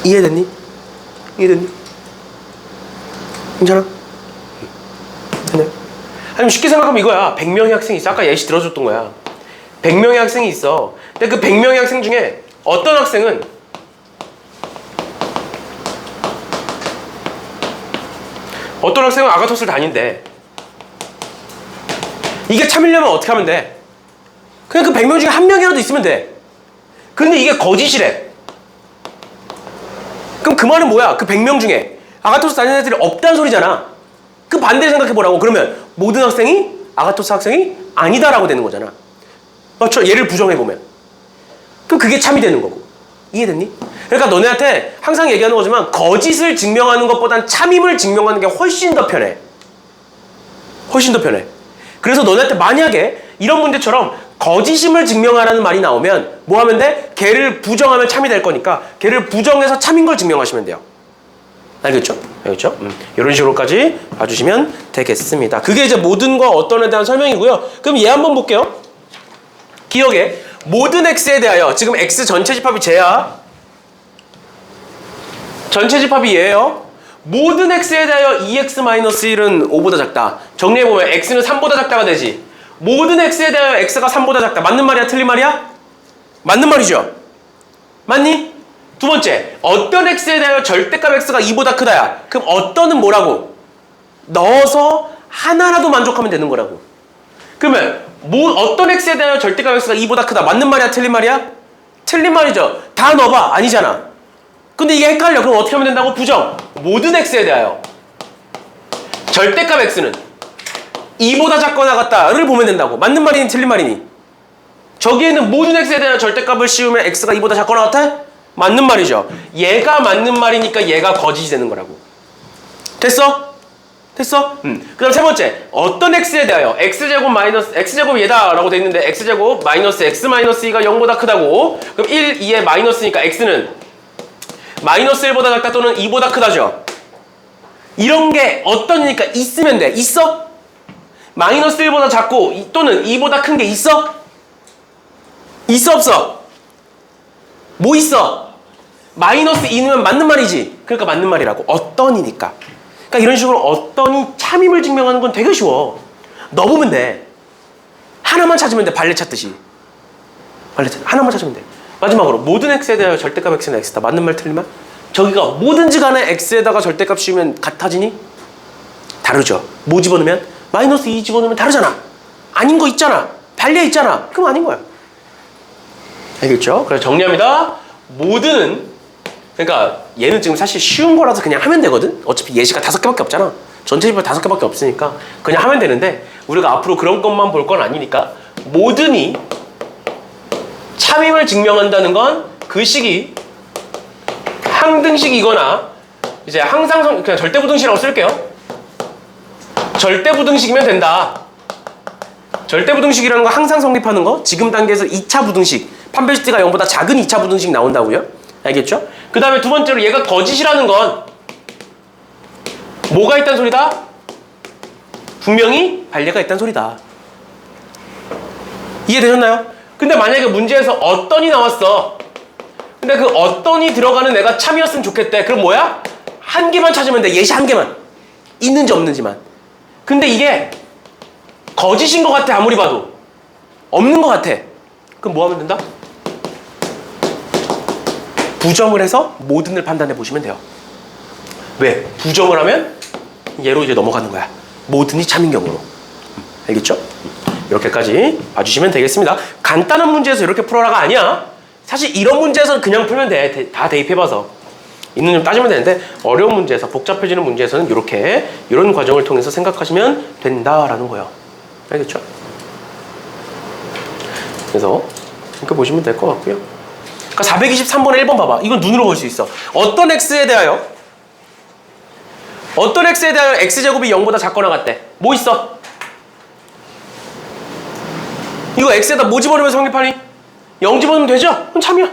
이해됐니? 괜찮아? 네. 아니면 쉽게 생각하면 이거야. 100명의 학생이 있어. 아까 예시 들어줬던 거야. 100명의 학생이 있어. 근데 그 100명의 학생 중에 어떤 학생은 아가토스를 다닌대. 이게 참으려면 어떻게 하면 돼? 그냥 그 100명 중에 한 명이라도 있으면 돼. 근데 이게 거짓이래. 그럼 그 말은 뭐야? 그 100명 중에 아가토스 다니는 애들이 없다는 소리잖아. 그 반대를 생각해보라고. 그러면 모든 학생이 아가토스 학생이 아니다라고 되는 거잖아. 맞죠? 얘를 부정해보면. 그럼 그게 참이 되는 거고. 이해됐니? 그러니까 너네한테 항상 얘기하는 거지만 거짓을 증명하는 것보단 참임을 증명하는 게 훨씬 더 편해. 훨씬 더 편해. 그래서 너네한테 만약에 이런 문제처럼 거짓임을 증명하라는 말이 나오면 뭐 하면 돼? 걔를 부정하면 참이 될 거니까 걔를 부정해서 참인 걸 증명하시면 돼요. 알겠죠? 알겠죠? 이런 식으로까지 봐주시면 되겠습니다. 그게 이제 모든과 어떤에 대한 설명이고요. 그럼 얘 한번 볼게요. 기억에 모든 x에 대하여 지금 x 전체 집합이 쟤야. 전체 집합이 얘예요. 모든 x에 대하여 2x-1은 5보다 작다. 정리해보면 x는 3보다 작다가 되지. 모든 x에 대하여 x가 3보다 작다. 맞는 말이야? 틀린 말이야? 맞는 말이죠? 맞니? 두 번째, 어떤 x에 대하여 절대값 x가 2보다 크다야. 그럼 어떤은 뭐라고? 넣어서 하나라도 만족하면 되는 거라고. 그러면 어떤 x에 대하여 절대값 x가 2보다 크다. 맞는 말이야? 틀린 말이야? 틀린 말이죠. 다 넣어봐. 아니잖아. 근데 이게 헷갈려. 그럼 어떻게 하면 된다고? 부정. 모든 x에 대하여 절대값 x는 2보다 작거나 같다를 보면 된다고. 맞는 말이니 틀린 말이니? 저기에 있는 모든 x에 대한 절대값을 씌우면 x가 2보다 작거나 같아? 맞는 말이죠. 얘가 맞는 말이니까 얘가 거짓이 되는 거라고. 됐어? 됐어? 그 다음 세 번째, 어떤 x에 대하여 x제곱 마이너스 x제곱 얘다 라고 돼 있는데 x제곱 마이너스 x 마이너스 2가 0보다 크다고. 그럼 1, 2에 마이너스니까 x는 마이너스 1보다 작다 또는 2보다 크다죠. 이런 게 어떤이니까 있으면 돼. 있어? 마이너스 1보다 작고 또는 2보다 큰 게 있어? 있어 없어? 뭐 있어? 마이너스 2는 맞는 말이지. 그러니까 맞는 말이라고. 어떤이니까. 그러니까 이런 식으로 어떤이 참임을 증명하는 건 되게 쉬워. 넣어보면 돼. 하나만 찾으면 돼. 발레 찾듯이. 하나만 찾으면 돼. 마지막으로 모든 x에 대하여 절대값 x는 x다. 맞는 말 틀린 말? 저기가 뭐든지 간에 x에다가 절대값 씌우면 같아지니? 다르죠. 뭐 집어넣으면? 마이너스 2 집어넣으면 다르잖아. 아닌 거 있잖아. 발레 있잖아. 그럼 아닌 거야. 알겠죠? 그래서 정리합니다. 모든 그러니까 얘는 지금 사실 쉬운 거라서 그냥 하면 되거든? 어차피 예시가 5개밖에 없잖아. 전체 집합 5개밖에 없으니까 그냥 하면 되는데 우리가 앞으로 그런 것만 볼 건 아니니까 모든이 참임을 증명한다는 건 그 식이 항등식이거나 이제 항상 그냥 절대부등식이라고 쓸게요. 절대부등식이면 된다. 절대부등식이라는 거 항상 성립하는 거. 지금 단계에서 2차 부등식 판별시티가 0보다 작은 2차 부등식 나온다고요. 알겠죠? 그 다음에 두 번째로 얘가 거짓이라는 건 뭐가 있단 소리다? 분명히 발레가 있단 소리다. 이해되셨나요? 근데 만약에 문제에서 어떤이 나왔어. 근데 그 어떤이 들어가는 애가 참이었으면 좋겠대. 그럼 뭐야? 한 개만 찾으면 돼. 예시 한 개만. 있는지 없는지만. 근데 이게 거짓인 것 같아. 아무리 봐도. 없는 것 같아. 그럼 뭐 하면 된다? 부정을 해서 모든을 판단해 보시면 돼요. 왜? 부정을 하면 얘로 이제 넘어가는 거야. 모든이 참인 경우로. 알겠죠? 이렇게까지 봐주시면 되겠습니다. 간단한 문제에서 이렇게 풀어라가 아니야. 사실 이런 문제에서는 그냥 풀면 돼. 다 대입해봐서. 있는 점 따지면 되는데 어려운 문제에서 복잡해지는 문제에서는 이렇게 이런 과정을 통해서 생각하시면 된다라는 거예요. 알겠죠? 그래서 이렇게 보시면 될 것 같고요. 그러니까 423번에 1번 봐봐. 이건 눈으로 볼 수 있어. 어떤 x에 대하여 x제곱이 0보다 작거나 같대. 뭐 있어? 이거 x에다 뭐 집어넣으면 성립하니? 0 집어넣으면 되죠? 그럼 참이야.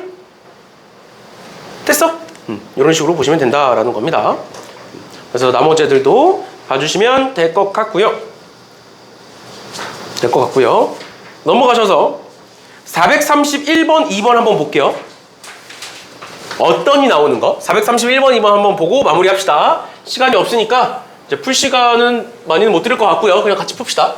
됐어? 이런 식으로 보시면 된다라는 겁니다. 그래서 나머지 애들도 봐주시면 될 것 같고요. 넘어가셔서 431번, 2번 한번 볼게요. 어떤이 나오는 거 431번, 2번 한번 보고 마무리합시다. 시간이 없으니까 이제 풀 시간은 많이는 못 드릴 것 같고요. 그냥 같이 풉시다.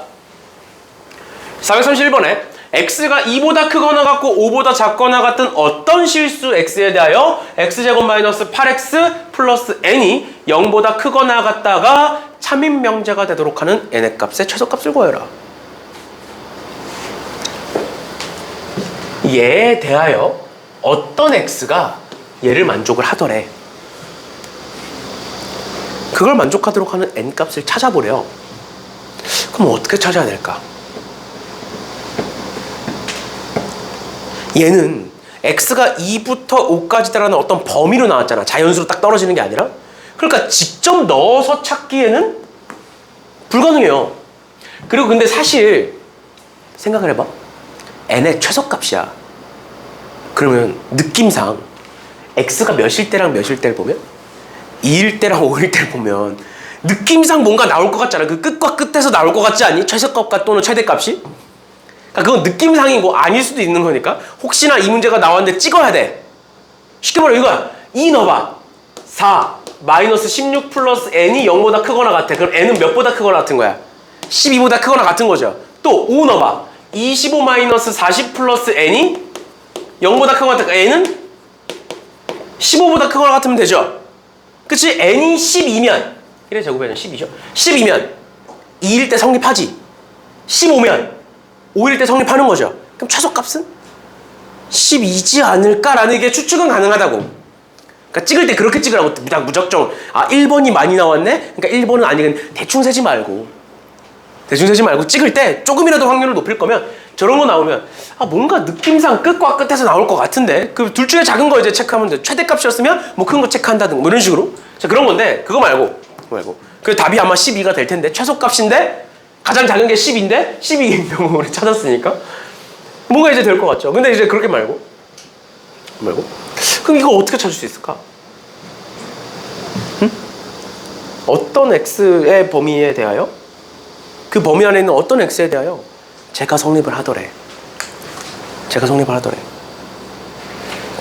431번에 x가 2보다 크거나 같고 5보다 작거나 같은 어떤 실수 x에 대하여 x제곱 마이너스 8x 플러스 n이 0보다 크거나 같다가 참임 명제가 되도록 하는 n의 값의 최소값을 구해라. 얘에 대하여 어떤 x가 얘를 만족을 하더래. 그걸 만족하도록 하는 n값을 찾아보래요. 그럼 어떻게 찾아야 될까? 얘는 x가 2부터 5까지 따라는 어떤 범위로 나왔잖아. 자연수로 딱 떨어지는 게 아니라. 그러니까 직접 넣어서 찾기에는 불가능해요. 그리고 근데 사실 생각을 해봐. n의 최소값이야. 그러면 느낌상 x가 몇일 때랑 몇일 때를 보면 2일 때랑 5일 때를 보면 느낌상 뭔가 나올 것 같잖아. 그 끝과 끝에서 나올 것 같지 않니? 최소값과 또는 최대값이? 그건 느낌상이 뭐 아닐 수도 있는 거니까 혹시나 이 문제가 나왔는데 찍어야 돼. 쉽게 말해 이거야. 2 넣어봐. 4 마이너스 16 플러스 n이 0보다 크거나 같아. 그럼 n은 몇보다 크거나 같은 거야? 12보다 크거나 같은 거죠. 또 5 넣어봐. 25 마이너스 40 플러스 n이 0보다 크거나 같으니까 n은 15보다 크거나 같으면 되죠. 그치? n이 12면 1의 제곱이 아니라 12죠. 12면 2일 때 성립하지. 15면 5일 때 성립하는 거죠. 그럼 최소값은 12지 않을까라는 게 추측은 가능하다고. 그러니까 찍을 때 그렇게 찍으라고. 무작정 1번이 많이 나왔네? 그러니까 1번은 아니건 대충 세지 말고 찍을 때 조금이라도 확률을 높일 거면 저런 거 나오면 뭔가 느낌상 끝과 끝에서 나올 것 같은데 그 둘 중에 작은 거 이제 체크하면 돼. 최대값이었으면 뭐 큰 거 체크한다든가 뭐 이런 식으로. 자, 그런 건데 그거 말고 그 답이 아마 12가 될 텐데 최소값인데 가장 작은 게 10인데 12인 경우를 찾았으니까 뭔가 이제 될 것 같죠. 근데 이제 그렇게 말고 그럼 이거 어떻게 찾을 수 있을까? 어떤 x의 범위에 대하여 그 범위 안에 있는 어떤 x에 대하여 제가 성립을 하더래.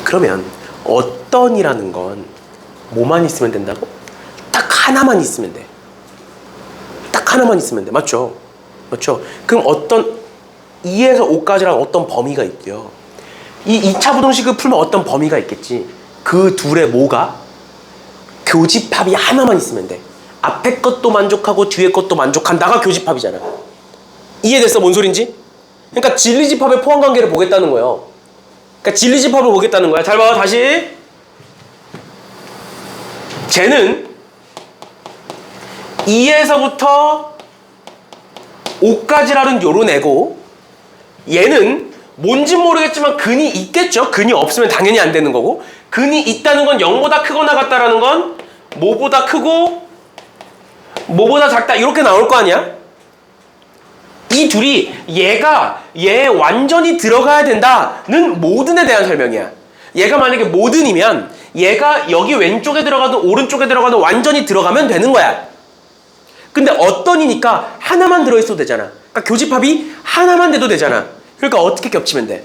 그러면 어떤이라는 건 뭐만 있으면 된다고? 딱 하나만 있으면 돼. 맞죠? 그럼 어떤 2에서 5까지랑 어떤 범위가 있고요. 이 2차 부등식을 풀면 어떤 범위가 있겠지. 그 둘의 뭐가? 교집합이 하나만 있으면 돼. 앞에 것도 만족하고 뒤에 것도 만족한다가 교집합이잖아. 이해됐어? 뭔 소린지? 그러니까 진리집합의 포함관계를 보겠다는 거예요. 진리집합을 보겠다는 거야. 잘 봐, 다시. 쟤는 2에서부터 5까지라는 요런 애고 얘는 뭔진 모르겠지만 근이 있겠죠. 근이 없으면 당연히 안 되는 거고 근이 있다는 건 0보다 크거나 같다라는 건 뭐보다 크고 뭐보다 작다 이렇게 나올 거 아니야? 이 둘이 얘 완전히 들어가야 된다는 모든에 대한 설명이야. 얘가 만약에 모든이면 얘가 여기 왼쪽에 들어가든 오른쪽에 들어가든 완전히 들어가면 되는 거야. 근데 어떤이니까 하나만 들어있어도 되잖아. 그러니까 교집합이 하나만 돼도 되잖아. 그러니까 어떻게 겹치면 돼?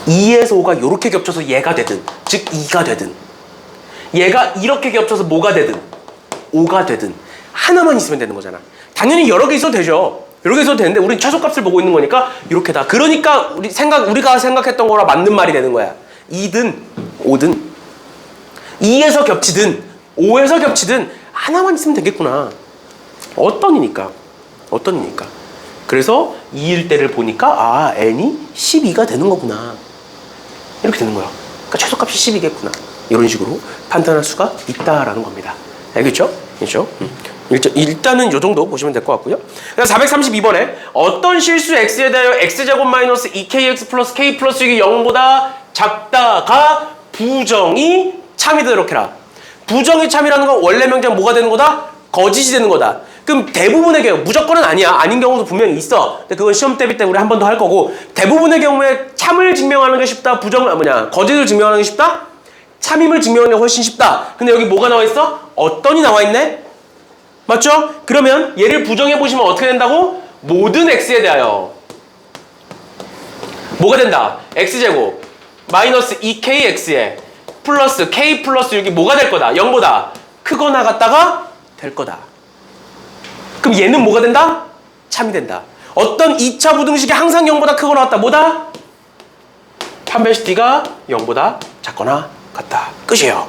2에서 5가 이렇게 겹쳐서 얘가 되든 즉 2가 되든 얘가 이렇게 겹쳐서 뭐가 되든 5가 되든 하나만 있으면 되는 거잖아. 당연히 여러 개 있어도 되죠. 여러 개 있어도 되는데 우린 최소값을 보고 있는 거니까 이렇게다. 그러니까 우리가 생각했던 거랑 맞는 말이 되는 거야. 2든 5든 2에서 겹치든 5에서 겹치든 하나만 있으면 되겠구나. 어떤이니까. 그래서 2일 때를 보니까 n이 12가 되는 거구나. 이렇게 되는 거야. 그러니까 최소값이 10이겠구나. 이런 식으로 판단할 수가 있다라는 겁니다. 알겠죠? 일단은 이 정도 보시면 될 것 같고요. 432번에 어떤 실수 x에 대하여 x제곱 마이너스 2kx 플러스 k 플러스 6이 0보다 작다가 부정이 참이 되도록 해라. 부정이 참이라는 건 원래 명제는 뭐가 되는 거다? 거짓이 되는 거다. 그럼 대부분의 경우, 무조건은 아니야. 아닌 경우도 분명히 있어. 근데 그건 시험 대비 때 우리 한 번 더 할 거고 대부분의 경우에 참을 증명하는 게 쉽다. 거짓을 증명하는 게 쉽다. 참임을 증명하는 게 훨씬 쉽다. 근데 여기 뭐가 나와 있어? 어떤이 나와 있네? 맞죠? 그러면 얘를 부정해 보시면 어떻게 된다고? 모든 x에 대하여 뭐가 된다? x제곱 마이너스 2kx에 플러스 k 플러스 6이 뭐가 될 거다? 0보다 크거나 같다가 될 거다. 그럼 얘는 뭐가 된다? 참이 된다. 어떤 2차 부등식이 항상 0보다 크거나 같다. 뭐다? 판별식 D가 0보다 작거나 같다. 끝이에요.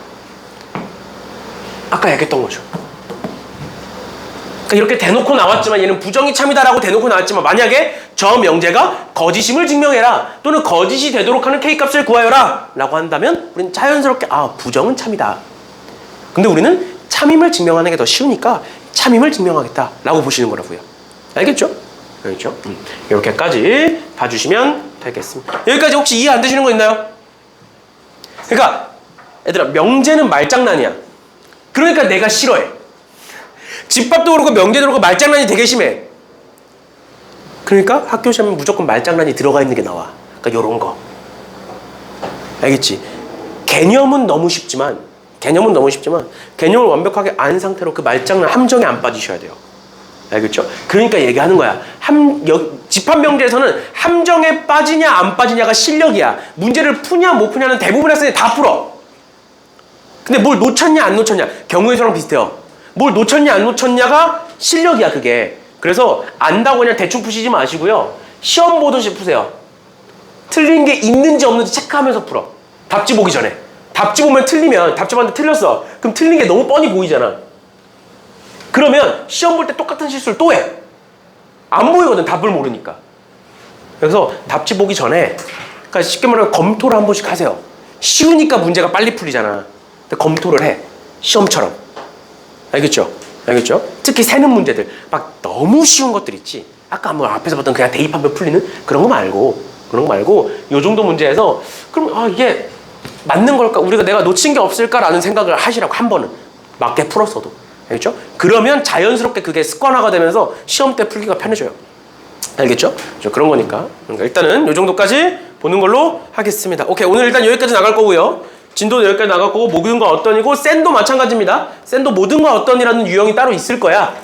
아까 얘기했던 거죠. 그러니까 이렇게 대놓고 나왔지만 얘는 부정이 참이다라고 대놓고 나왔지만 만약에 저 명제가 거짓임을 증명해라 또는 거짓이 되도록 하는 K값을 구하여라 라고 한다면 우리는 자연스럽게 부정은 참이다. 근데 우리는 참임을 증명하는 게 더 쉬우니까 참임을 증명하겠다 라고 보시는 거라고요. 알겠죠? 이렇게까지 봐주시면 되겠습니다. 여기까지 혹시 이해 안 되시는 거 있나요? 그러니까 얘들아 명제는 말장난이야. 그러니까 내가 싫어해. 집밥도 그렇고 명제도 그렇고 말장난이 되게 심해. 그러니까 학교 시험에 무조건 말장난이 들어가 있는 게 나와. 그러니까 요런 거. 알겠지? 개념은 너무 쉽지만 개념을 완벽하게 안 상태로 그 말장난 함정에 안 빠지셔야 돼요. 알겠죠? 그러니까 얘기하는 거야. 집합 명제에서는 함정에 빠지냐 안 빠지냐가 실력이야. 문제를 푸냐 못 푸냐는 대부분의 학생이 다 풀어. 근데 뭘 놓쳤냐 안 놓쳤냐 경우의 수랑 비슷해요. 뭘 놓쳤냐 안 놓쳤냐가 실력이야 그게. 그래서 안다고 그냥 대충 푸시지 마시고요. 시험 보듯이 푸세요. 틀린 게 있는지 없는지 체크하면서 풀어. 답지 보기 전에. 답지 보면 틀리면 답지봤는데 틀렸어. 그럼 틀린 게 너무 뻔히 보이잖아. 그러면 시험 볼 때 똑같은 실수를 또 해. 안 보이거든 답을 모르니까. 그래서 답지 보기 전에 그러니까 쉽게 말하면 검토를 한 번씩 하세요. 쉬우니까 문제가 빨리 풀리잖아. 근데 검토를 해. 시험처럼. 알겠죠? 특히 세는 문제들 막 너무 쉬운 것들 있지. 아까 뭐 앞에서 봤던 그냥 대입하면 풀리는 그런 거 말고 요 정도 문제에서 그럼 이게 맞는 걸까? 내가 놓친 게 없을까라는 생각을 하시라고 한 번은 맞게 풀었어도 알겠죠? 그러면 자연스럽게 그게 습관화가 되면서 시험 때 풀기가 편해져요. 알겠죠? 그런 거니까. 그러니까 일단은 요 정도까지 보는 걸로 하겠습니다. 오케이, 오늘 일단 여기까지 나갈 거고요. 진도는 여기까지 나갈 거고 모든 건 어떤이고 샌도 마찬가지입니다. 샌도 모든 건 어떤이라는 유형이 따로 있을 거야.